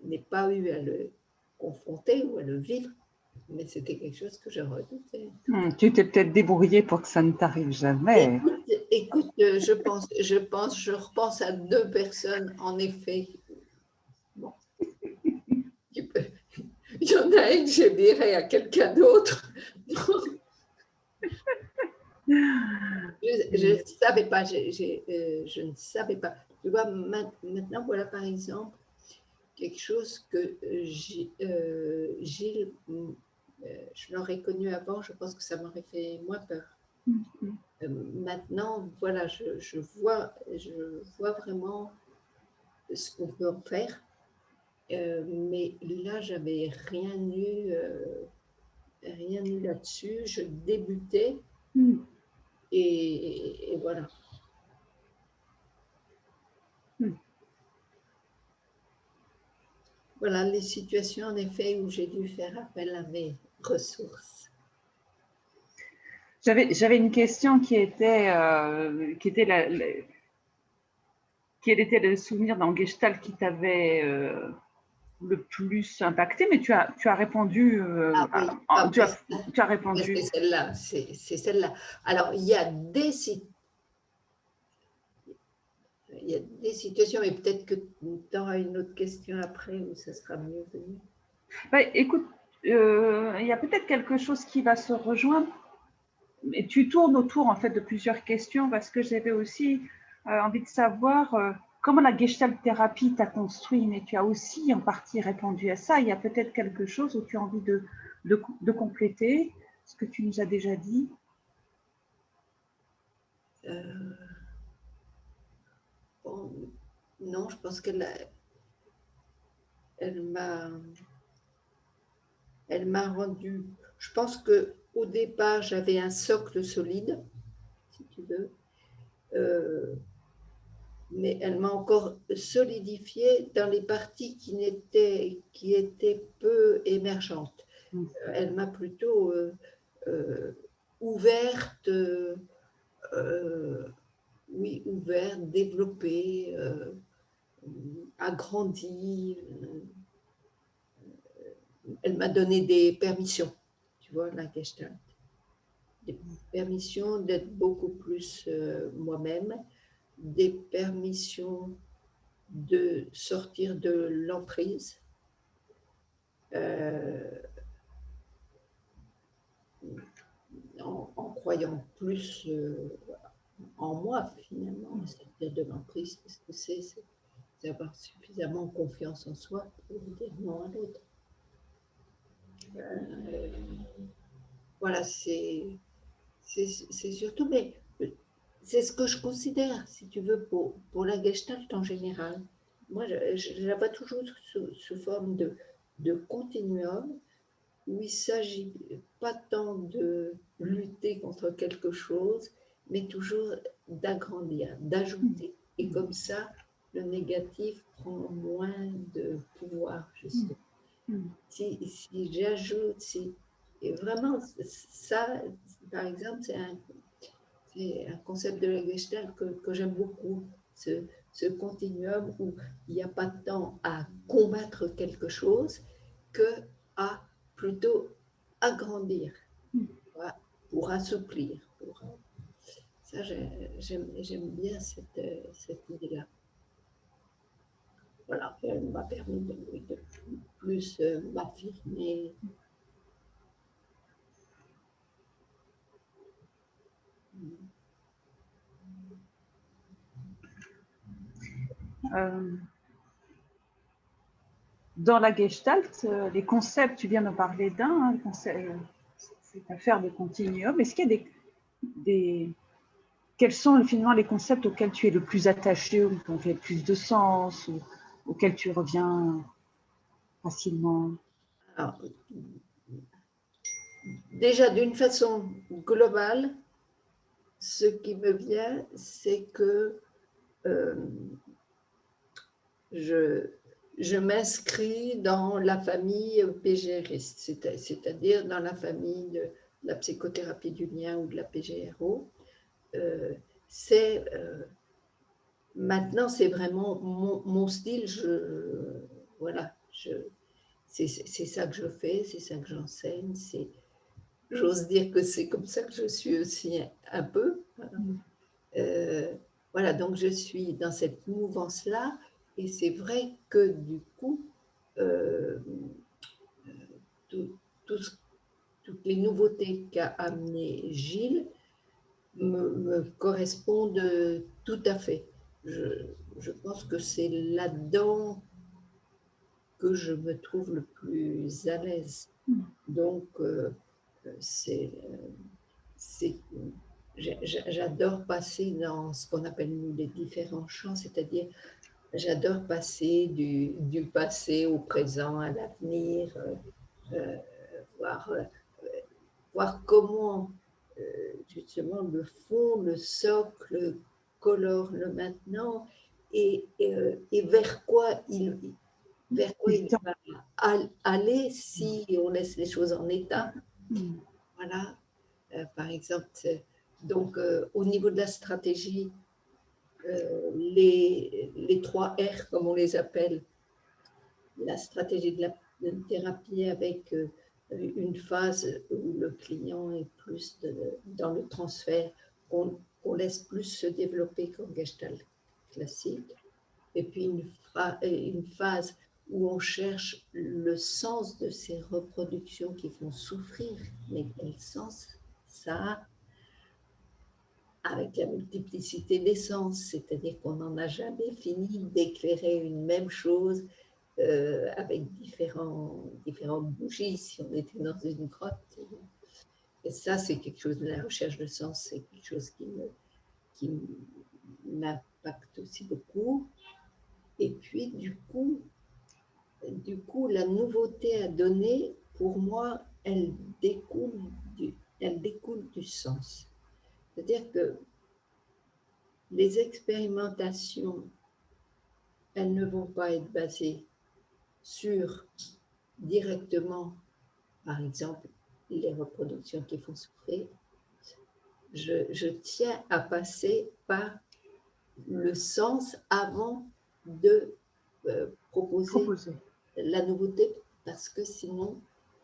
n'ai pas eu à le confronter ou à le vivre, mais c'était quelque chose que je redoutais. Tu t'es peut-être débrouillé pour que ça ne t'arrive jamais. Écoute, je repense à 2 personnes, en effet. Bon. Il y en a une que j'ai virée à quelqu'un d'autre. Je ne savais pas, je ne savais pas. Tu vois, maintenant, voilà par exemple quelque chose que Gilles, je l'aurais connu avant, je pense que ça m'aurait fait moins peur. Maintenant, voilà, je vois vraiment ce qu'on peut en faire, mais là, j'avais rien eu là-dessus. Je débutais et voilà. Voilà les situations, en effet, où j'ai dû faire appel à mes ressources. J'avais une question qui était quel était le souvenir dans Gestalt qui t'avait le plus impacté, mais tu as répondu, Ah oui, ah, tu as mais répondu. c'est celle-là, c'est celle-là. Alors, il y a des situations, mais peut-être que tu auras une autre question après où ça sera mieux venu. Bah, écoute, il y a peut-être quelque chose qui va se rejoindre, mais tu tournes autour en fait de plusieurs questions parce que j'avais aussi envie de savoir comment la Gestalt thérapie t'a construit, mais tu as aussi en partie répondu à ça. Il y a peut-être quelque chose où tu as envie de compléter ce que tu nous as déjà dit. Bon, non, je pense elle m'a rendu. Je pense que au départ, j'avais un socle solide, si tu veux, mais elle m'a encore solidifié dans les parties qui étaient peu émergentes. Elle m'a plutôt ouverte, oui, ouverte, développée, agrandie. Elle m'a donné des permissions, tu vois, la Gestalt. Des permissions d'être beaucoup plus moi-même, des permissions de sortir de l'emprise, en croyant plus en moi finalement, sortir de l'emprise, parce que c'est avoir suffisamment confiance en soi pour dire non à l'autre. Voilà, c'est surtout, mais c'est ce que je considère, si tu veux, pour la Gestalt en général. Moi, je la vois toujours sous forme de continuum où il ne s'agit pas tant de lutter contre quelque chose, mais toujours d'agrandir, d'ajouter. Et comme ça, le négatif prend moins de pouvoir, justement. Si j'ajoute, et vraiment, ça, par exemple, c'est un concept de la Gestalt que j'aime beaucoup, ce continuum où il n'y a pas tant à combattre quelque chose que à plutôt agrandir, pour assouplir. Ça, j'aime bien cette idée-là. Voilà, elle m'a permis de plus m'affirmer. Dans la Gestalt, les concepts, tu viens de parler d'un, hein, cette affaire de continuum. Est-ce qu'il y a quels sont finalement les concepts auxquels tu es le plus attaché, ou qui ont fait le plus de sens, ou auxquels tu reviens facilement? Alors, déjà, d'une façon globale, ce qui me vient, c'est que je m'inscris dans la famille PGRiste, c'est-à-dire dans la famille de la psychothérapie du lien ou de la PGRO. Maintenant, c'est vraiment mon style. Voilà, c'est ça que je fais, c'est ça que j'enseigne. J'ose dire que c'est comme ça que je suis aussi un peu. Voilà, donc je suis dans cette mouvance-là, et c'est vrai que du coup, tout, toutes les nouveautés qu'a amené Gilles me correspondent tout à fait. Je pense que c'est là-dedans que je me trouve le plus à l'aise. Donc, c'est, j'adore passer dans ce qu'on appelle nous les différents champs, c'est-à-dire j'adore passer du passé au présent, à l'avenir, voir, voir comment justement le fond, le socle colore le maintenant, et vers quoi il va aller si on laisse les choses en état. Voilà. Par exemple, donc au niveau de la stratégie, les 3 R, comme on les appelle, la stratégie de la thérapie avec une phase où le client est plus dans le transfert, qu'on laisse plus se développer qu'en gestalt classique, et puis une phase où on cherche le sens de ces reproductions qui font souffrir, mais quel sens ça a avec la multiplicité des sens, c'est-à-dire qu'on n'en a jamais fini d'éclairer une même chose avec différentes bougies, si on était dans une grotte. Et ça, c'est quelque chose de la recherche de sens, c'est quelque chose qui m'impacte aussi beaucoup. Et puis, la nouveauté à donner, pour moi, elle découle du sens. C'est-à-dire que les expérimentations, elles ne vont pas être basées sur directement, par exemple, les reproductions qui font souffrir. Je tiens à passer par le sens avant de proposer Proposer. la nouveauté, parce que sinon,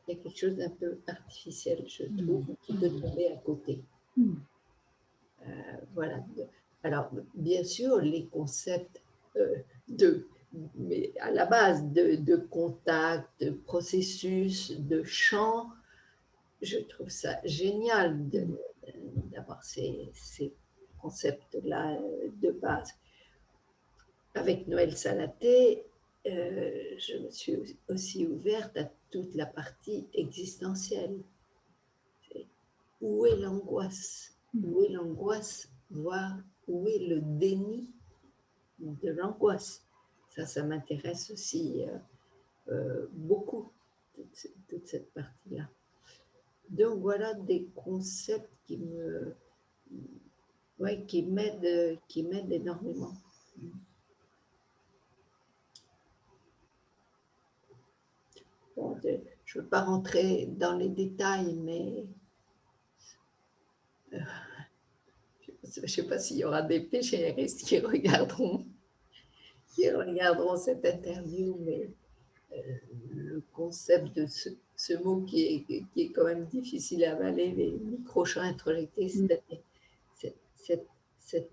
il y a quelque chose d'un peu artificiel, je trouve, qui peut tomber à côté. Voilà. Alors, bien sûr, les concepts mais à la base de contact, de processus, de champ, je trouve ça génial d'avoir ces concepts-là de base. Avec Noël Salaté, je me suis aussi ouverte à toute la partie existentielle. Où est l'angoisse? Où est l'angoisse, voire où est le déni de l'angoisse? Ça m'intéresse aussi beaucoup, toute cette partie-là. Donc voilà des concepts qui m'aident énormément. Bon, je ne veux pas rentrer dans les détails, mais je ne sais pas s'il y aura des PGRistes qui regarderont cette interview, mais le concept de ce mot qui est quand même difficile à avaler, les micro-champs introjectés, c'est-à-dire cette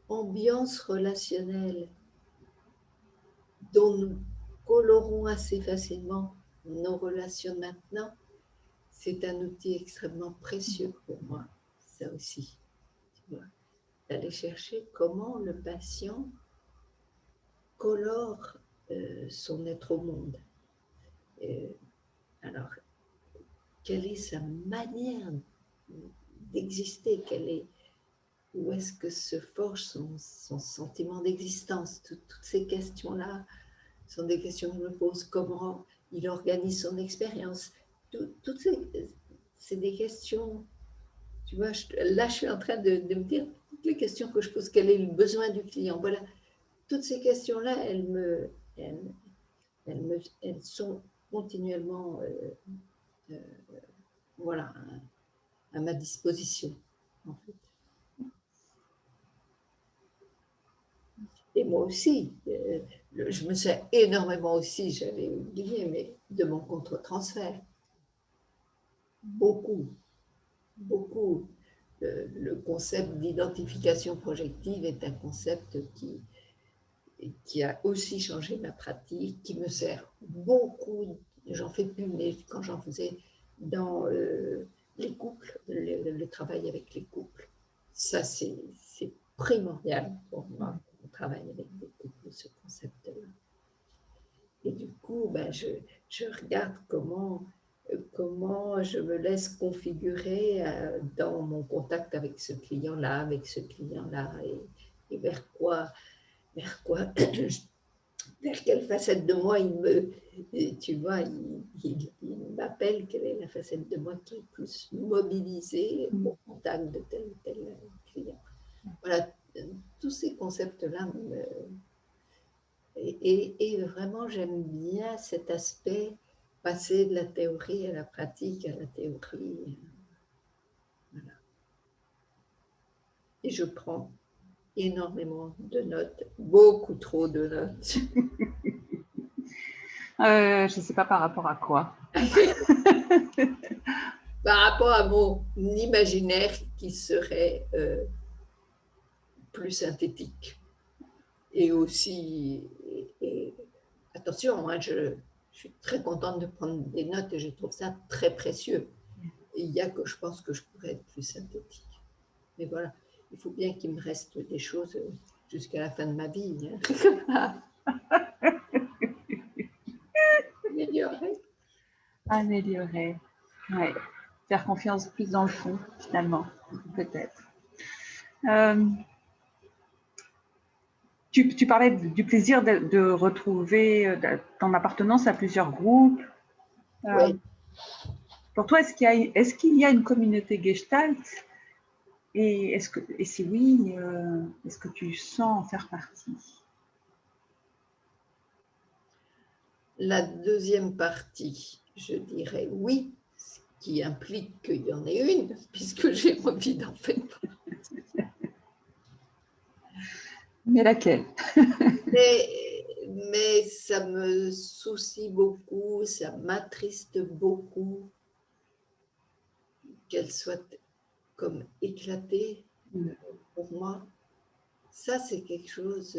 ambiance relationnelle dont nous colorons assez facilement nos relations maintenant, c'est un outil extrêmement précieux pour moi, ça aussi. D'aller chercher comment le patient colore son être au monde. Alors, quelle est sa manière d'exister, où est-ce que se forge son sentiment d'existence? Toutes ces questions-là sont des questions que je me pose. Comment il organise son expérience? Toutes c'est des questions, tu vois, là je suis en train de me dire toutes les questions que je pose, quel est le besoin du client? Voilà, toutes ces questions-là, elles sont continuellement voilà, à ma disposition, en fait. Et moi aussi, je me sers énormément aussi, j'avais oublié, mais de mon contre-transfert. Beaucoup, beaucoup. Le concept d'identification projective est un concept qui a aussi changé ma pratique, qui me sert beaucoup. J'en fais plus, mais quand j'en faisais dans les couples, le travail avec les couples, ça c'est primordial pour moi, on travaille avec des couples, ce concept-là. Et du coup, ben, je regarde comment je me laisse configurer dans mon contact avec ce client-là, et vers quoi, vers quelle facette de moi tu vois, il m'appelle, quelle est la facette de moi qui est plus mobilisée au contact de tel ou tel client. Voilà, tous ces concepts-là et vraiment, j'aime bien cet aspect, passer de la théorie à la pratique, à la théorie. et je prends énormément de notes, beaucoup trop de notes. Je ne sais pas par rapport à quoi. Par rapport à mon imaginaire qui serait plus synthétique. Et aussi, attention, hein, je suis très contente de prendre des notes et je trouve ça très précieux. Et il y a que je pense que je pourrais être plus synthétique. Mais voilà, il faut bien qu'il me reste des choses jusqu'à la fin de ma vie. Hein. Améliorer. Améliorer. Ouais. Faire confiance plus dans le fond, finalement, peut-être. Tu parlais du plaisir de retrouver ton appartenance à plusieurs groupes. Oui. Pour toi, est-ce qu'il y a une communauté Gestalt? Et si oui, est-ce que tu sens en faire partie? La deuxième partie, je dirais oui, ce qui implique qu'il y en ait une, puisque j'ai envie d'en faire partie. Mais laquelle? Mais ça me soucie beaucoup, ça m'attriste beaucoup qu'elle soit comme éclatée pour moi. Ça, c'est quelque chose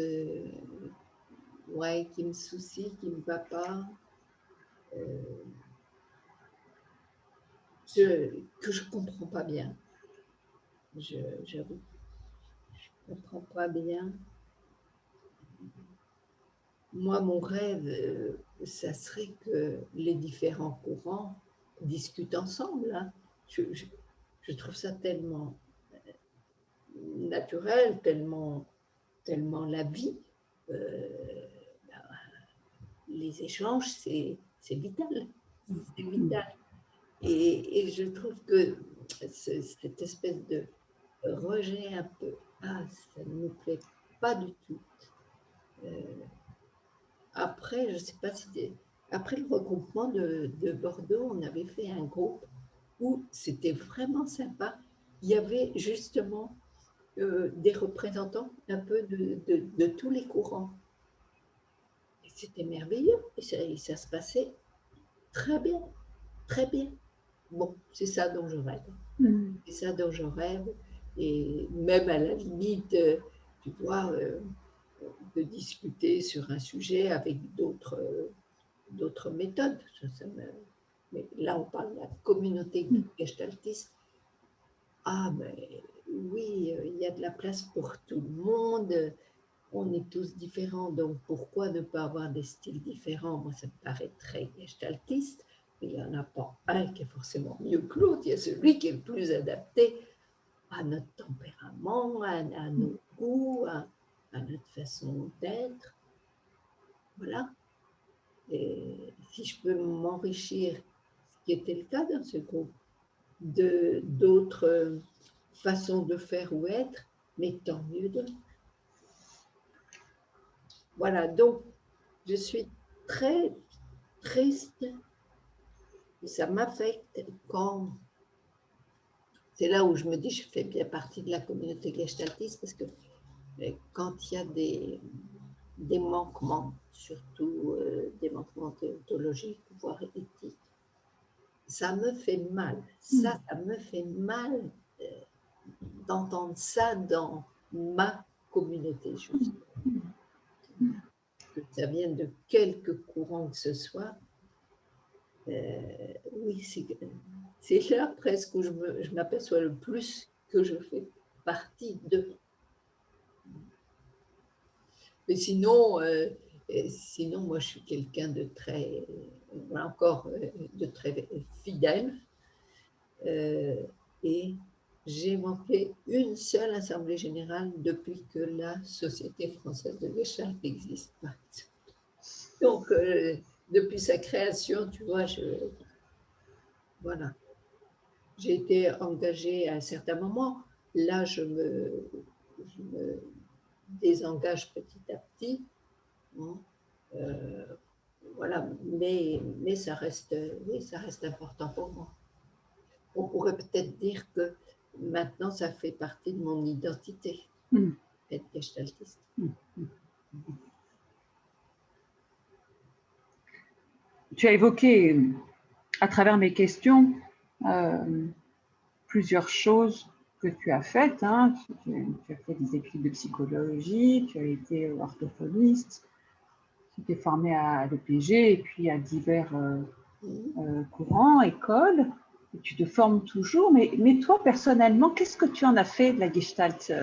ouais, qui me soucie, qui ne me va pas, que je ne comprends pas bien. J'avoue, je ne comprends pas bien. Moi, mon rêve, ça serait que les différents courants discutent ensemble. Hein. Je trouve ça tellement naturel, tellement la vie. Les échanges, c'est vital. C'est vital. Et je trouve que cette espèce de rejet un peu, ça ne me plaît pas du tout. Après, je ne sais pas si après le regroupement de Bordeaux, on avait fait un groupe où c'était vraiment sympa. Il y avait justement des représentants un peu de tous les courants. Et c'était merveilleux. Et ça se passait très bien, très bien. Bon, c'est ça dont je rêve. C'est ça dont je rêve. Et même à la limite, tu vois, de discuter sur un sujet avec d'autres méthodes. Mais là, on parle de la communauté gestaltiste. Ah, mais oui, il y a de la place pour tout le monde. On est tous différents, donc pourquoi ne pas avoir des styles différents? Moi, ça me paraît très gestaltiste, mais il n'y en a pas un qui est forcément mieux que l'autre. Il y a celui qui est le plus adapté à notre tempérament, à nos goûts, à notre façon d'être. Voilà. Et si je peux m'enrichir, ce qui était le cas dans ce groupe, d'autres façons de faire ou être, mais tant mieux d'eux. Voilà, donc je suis très triste et ça m'affecte quand c'est là où je me dis je fais bien partie de la communauté gestaltiste parce que quand il y a des manquements, surtout des manquements déontologiques, voire éthiques, ça me fait mal. Ça me fait mal d'entendre ça dans ma communauté, juste. Que ça vienne de quelque courant que ce soit. Oui, c'est là presque où je m'aperçois le plus que je fais partie de. Mais sinon, moi, je suis quelqu'un de très, encore, de très fidèle. Et j'ai manqué une seule assemblée générale depuis que la Société française de Gestalt existe. Donc, depuis sa création, tu vois, voilà. J'ai été engagée à un certain moment. Là, je me désengage petit à petit. Hein. Voilà, mais ça reste, oui, ça reste important pour moi. On pourrait peut-être dire que maintenant, ça fait partie de mon identité, être gestaltiste. Tu as évoqué, à travers mes questions, plusieurs choses que tu as faites. Hein. Tu as fait des études de psychologie, tu as été orthophoniste, tu t'es formé à l'EPG et puis à divers courants, écoles. Et tu te formes toujours. Mais toi, personnellement, qu'est-ce que tu en as fait de la Gestalt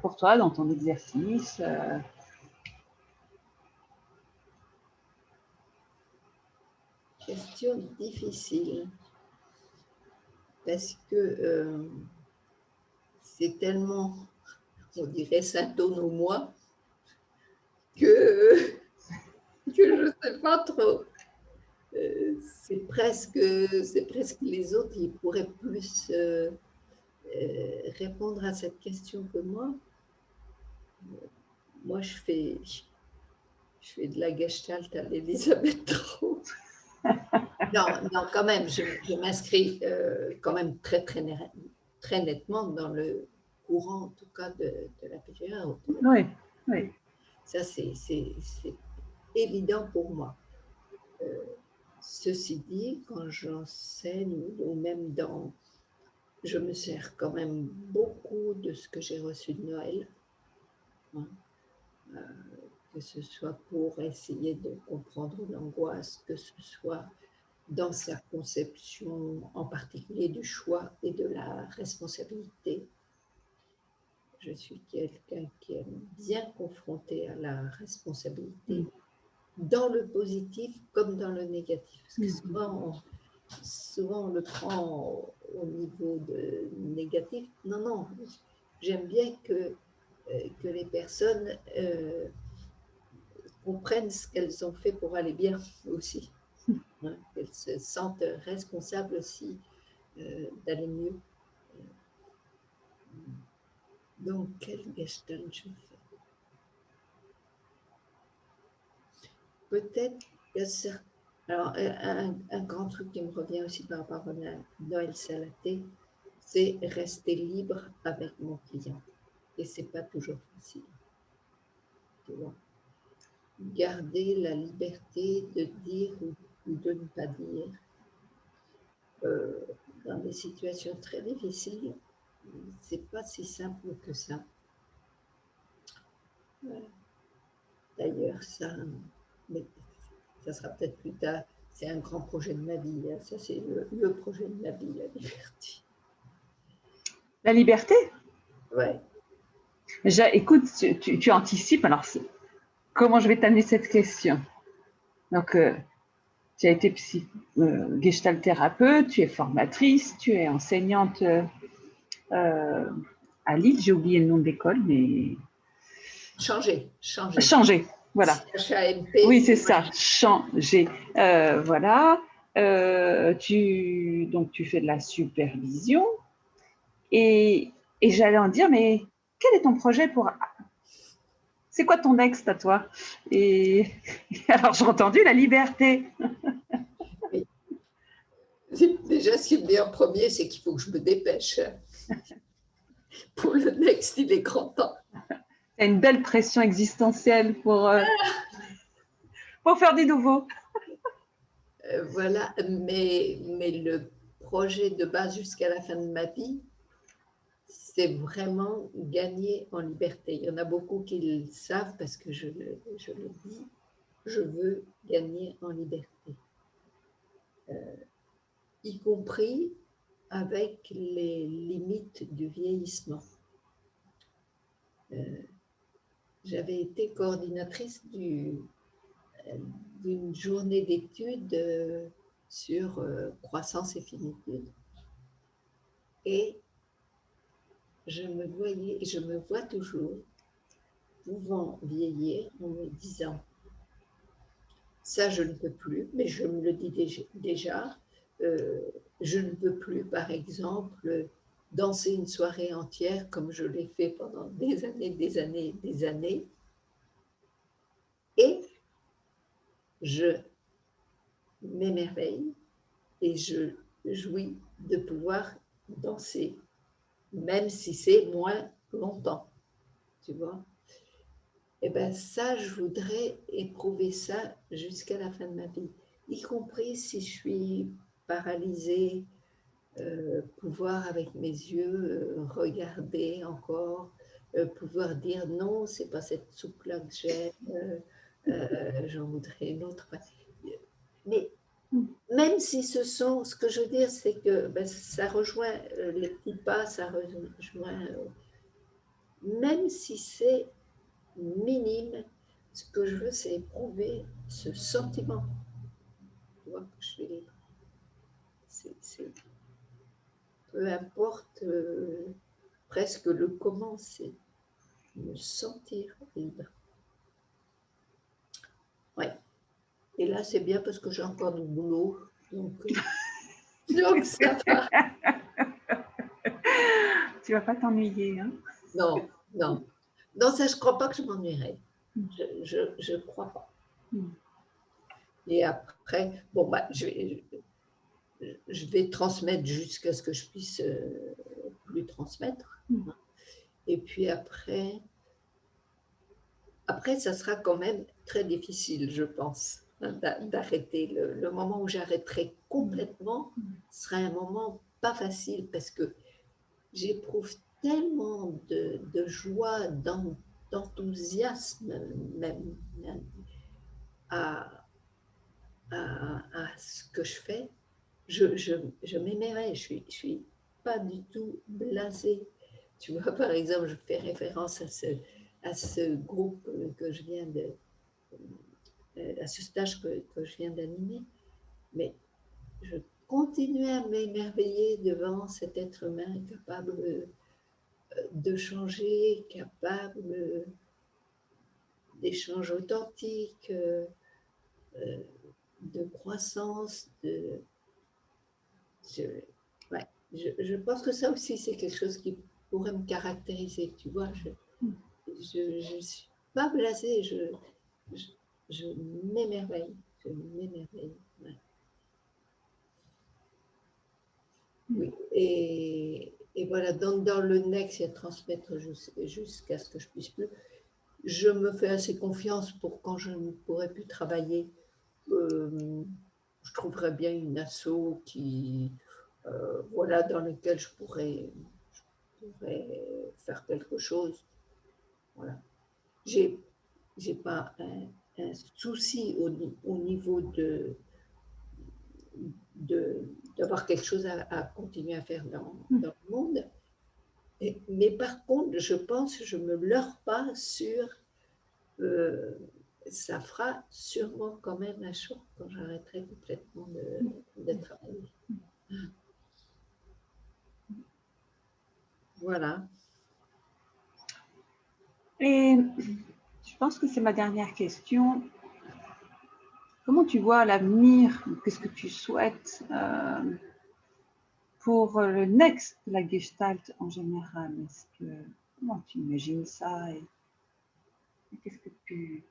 pour toi dans ton exercice Question difficile. Parce que c'est tellement, on dirait, syntonomois que je ne sais pas trop. C'est presque les autres qui pourraient plus répondre à cette question que moi. Moi, je fais de la gestalt à l'Elisabeth Trot. Non, quand même, je m'inscris quand même très nettement dans le courant, en tout cas, de la PGA. Oui, oui. Ça, c'est évident pour moi. Ceci dit, quand j'enseigne, ou même je me sers quand même beaucoup de ce que j'ai reçu de Noël, hein, que ce soit pour essayer de comprendre l'angoisse, que ce soit dans sa conception en particulier du choix et de la responsabilité. Je suis quelqu'un qui aime bien confronter à la responsabilité, dans le positif comme dans le négatif. Parce que souvent on le prend au niveau de négatif. Non, j'aime bien que les personnes comprennent ce qu'elles ont fait pour aller bien aussi. Hein, qu'elles se sentent responsables aussi d'aller mieux. Donc, quel gestalt je fais? Peut-être que ça. Alors, un grand truc qui me revient aussi par rapport à Noël Salaté, c'est rester libre avec mon client. Et ce n'est pas toujours facile. Tu vois? Garder la liberté de dire ou de ne pas dire. Dans des situations très difficiles, c'est pas si simple que ça. D'ailleurs, ça sera peut-être plus tard. C'est un grand projet de ma vie. Hein. Ça, c'est le projet de ma vie, la liberté. La liberté? Ouais. Écoute, tu anticipes. Alors, comment je vais t'amener cette question? Donc, tu as été gestalt thérapeute, tu es formatrice, tu es enseignante à Lille. J'ai oublié le nom de l'école, mais Changer. Voilà. CHAMP. Oui, c'est ça. Changer. Voilà. Donc, tu fais de la supervision. Et j'allais en dire, mais quel est ton projet pour... C'est quoi ton next à toi? Et alors, j'ai entendu la liberté. Oui. Déjà, ce qui me vient en premier, c'est qu'il faut que je me dépêche. Pour le next, il est grand temps. Il y a une belle pression existentielle pour faire du nouveau. Voilà, mais le projet de base jusqu'à la fin de ma vie, c'est vraiment gagner en liberté. Il y en a beaucoup qui le savent parce que je le dis, je veux gagner en liberté. Y compris avec les limites du vieillissement. J'avais été coordinatrice d'une journée d'études sur croissance et finitude. Et je me vois toujours pouvant vieillir en me disant ça je ne peux plus, mais je me le dis déjà, je ne peux plus par exemple danser une soirée entière comme je l'ai fait pendant des années, et je m'émerveille et je jouis de pouvoir danser, même si c'est moins longtemps, tu vois? Et ben ça, je voudrais éprouver ça jusqu'à la fin de ma vie, y compris si je suis paralysée, pouvoir avec mes yeux, regarder encore, pouvoir dire: «Non, c'est pas cette soupe-là que j'aime, j'en voudrais une autre». Enfin, mais Mm. même si ce que je veux dire, c'est que, bah, ça rejoint, les petits pas, ça rejoint, même si c'est minime, ce que je veux, c'est éprouver ce sentiment, tu vois? Que je suis libre. C'est peu importe, presque le comment, c'est me sentir libre. Ouais, et là, c'est bien parce que j'ai encore du boulot, donc ça va. Tu vas pas t'ennuyer, hein? Non, non. Non, ça, je crois pas que je m'ennuierai. Mm. Je crois pas. Mm. Et après, bon, bah, je vais transmettre jusqu'à ce que je puisse, plus transmettre. Mm. Et puis après, ça sera quand même très difficile, je pense, hein, d'arrêter. Le moment où j'arrêterai Mm. complètement sera un moment pas facile parce que j'éprouve tellement de joie, d'enthousiasme même, même à, à ce que je fais. Je m'émerveille, je suis pas du tout blasée. Tu vois, par exemple, je fais référence à ce groupe que je viens de, à ce stage que je viens d'animer, mais je continue à m'émerveiller devant cet être humain capable de changer, capable d'échanges authentiques, de croissance, je, ouais, je pense que ça aussi, c'est quelque chose qui pourrait me caractériser, tu vois. Je suis pas blasée, je, je m'émerveille, je m'émerveille. Ouais. Mm. Oui, et voilà, dans le next, il y a transmettre jusqu'à ce que je puisse plus. Je me fais assez confiance pour quand je ne pourrai plus travailler. euh, je trouverais bien une asso qui, voilà, dans laquelle je pourrais faire quelque chose. Voilà. J'ai, j'ai pas un souci au niveau d'avoir quelque chose à continuer à faire Mm. dans le monde. Mais par contre, je pense que je ne me leurre pas sur, euh, ça fera sûrement quand même un choc quand j'arrêterai complètement de travailler. Voilà. Et je pense que c'est ma dernière question. Comment tu vois l'avenir? Qu'est-ce que tu souhaites pour le next de la Gestalt en général? Comment tu imagines ça et qu'est-ce que tu...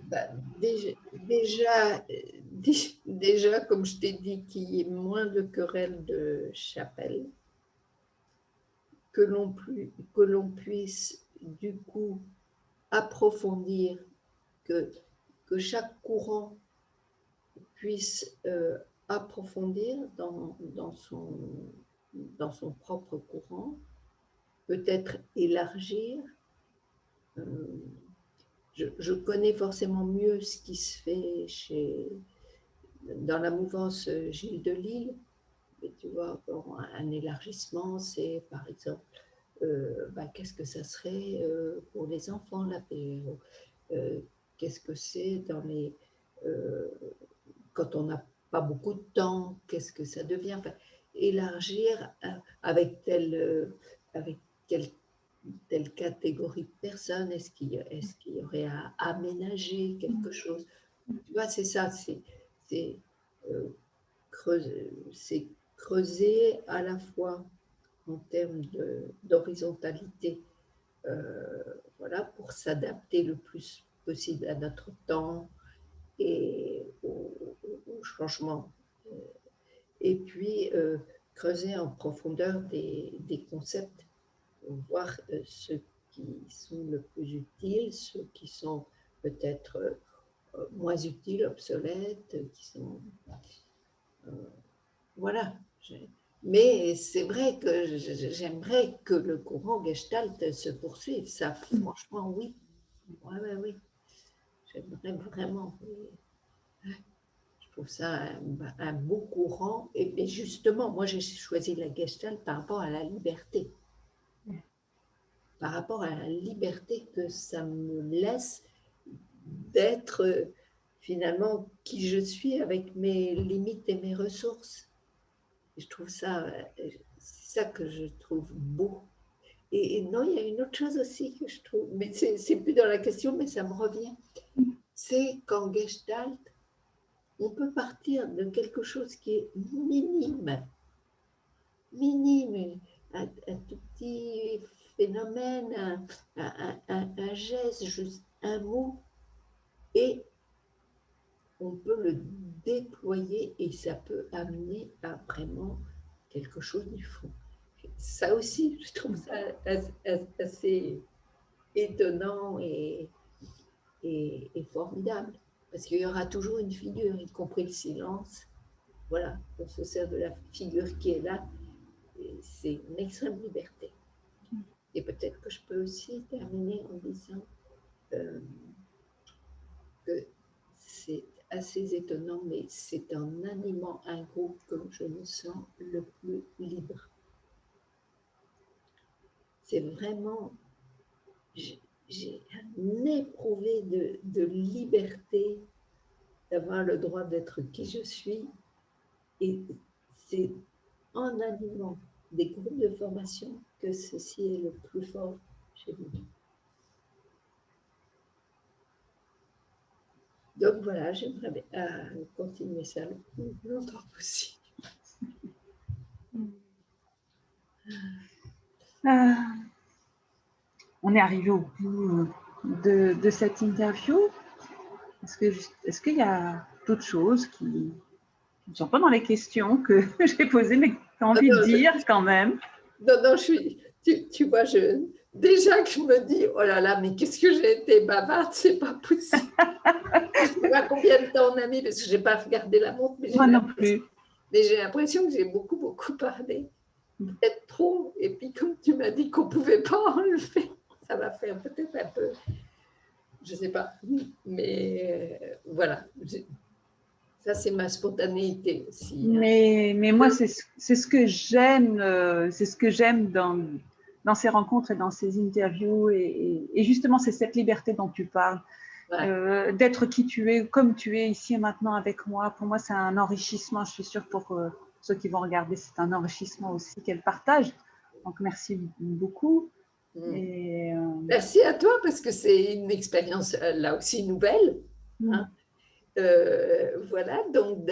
Bah, déjà, comme je t'ai dit, qu'il y ait moins de querelles de chapelle, que l'on puisse du coup approfondir, que, que chaque courant puisse approfondir dans son propre courant, peut-être élargir. Euh, je connais forcément mieux ce qui se fait dans la mouvance Gilles de Lille, mais tu vois, bon, un élargissement, c'est par exemple, bah, qu'est-ce que ça serait pour les enfants, la PRO, qu'est-ce que c'est euh, quand on n'a pas beaucoup de temps, qu'est-ce que ça devient, enfin, élargir avec avec quelle, telle catégorie de personnes, est-ce qu'il y aurait à aménager quelque chose? Tu vois, c'est ça, c'est, euh, c'est creuser à la fois en termes d'horizontalité, voilà, pour s'adapter le plus possible à notre temps et au changement. Et puis, creuser en profondeur des concepts, pour voir ceux qui sont le plus utiles, ceux qui sont peut-être moins utiles, obsolètes, qui sont… voilà. Mais c'est vrai que j'aimerais que le courant Gestalt se poursuive. Ça, franchement, oui. Ouais, ouais, oui. J'aimerais vraiment. Je trouve ça un beau courant. Et justement, moi, j'ai choisi la Gestalt par rapport à la liberté. Par rapport à la liberté que ça me laisse d'être finalement qui je suis avec mes limites et mes ressources. Et je trouve ça, c'est ça que je trouve beau. Et non, il y a une autre chose aussi que je trouve, mais c'est plus dans la question, mais ça me revient. C'est qu'en Gestalt, on peut partir de quelque chose qui est minime, un tout petit phénomène, un geste, juste un mot, et on peut le déployer et ça peut amener à vraiment quelque chose du fond. Ça aussi, je trouve ça assez étonnant et formidable, parce qu'il y aura toujours une figure, y compris le silence. Voilà, on se sert de la figure qui est là, et c'est une extrême liberté. Et peut-être que je peux aussi terminer en disant que c'est assez étonnant, mais c'est en animant un groupe que je me sens le plus libre. C'est vraiment, j'ai un éprouvé de liberté, d'avoir le droit d'être qui je suis. Et c'est en animant des groupes de formation que ceci est le plus fort chez nous. Donc voilà, j'aimerais continuer ça le plus longtemps possible. On est arrivé au bout de cette interview. Est-ce qu'il y a d'autres choses qui ne sont pas dans les questions que j'ai posées, mais que tu as envie de dire quand même? Non, tu vois, déjà que je me dis, oh là là, mais qu'est-ce que j'ai été bavarde, c'est pas possible. Je ne sais pas combien de temps on a mis, parce que je n'ai pas regardé la montre. Mais moi non plus. Mais j'ai l'impression que j'ai beaucoup parlé. Peut-être trop. Et puis, comme tu m'as dit qu'on ne pouvait pas enlever, ça va faire peut-être un peu, je ne sais pas. Mais voilà. Ça, c'est ma spontanéité aussi. Mais moi, c'est ce que j'aime dans ces rencontres et dans ces interviews. Et justement, c'est cette liberté dont tu parles. Ouais. D'être qui tu es, comme tu es ici et maintenant avec moi. Pour moi, c'est un enrichissement. Je suis sûre pour ceux qui vont regarder, c'est un enrichissement aussi qu'elle partage. Donc, merci beaucoup. Et merci à toi, parce que c'est une expérience là aussi nouvelle. Hein. Voilà, donc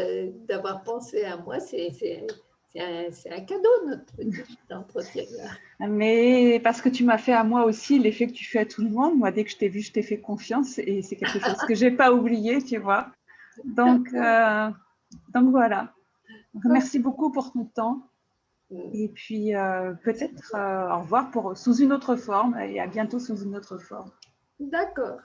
d'avoir pensé à moi, c'est un cadeau, notre petit entretien-là. Mais parce que tu m'as fait à moi aussi l'effet que tu fais à tout le monde. Moi, dès que je t'ai vu, je t'ai fait confiance et c'est quelque chose que je n'ai pas oublié, tu vois. Donc voilà. Donc, merci beaucoup pour ton temps. Et puis, peut-être au revoir sous une autre forme et à bientôt sous une autre forme. D'accord.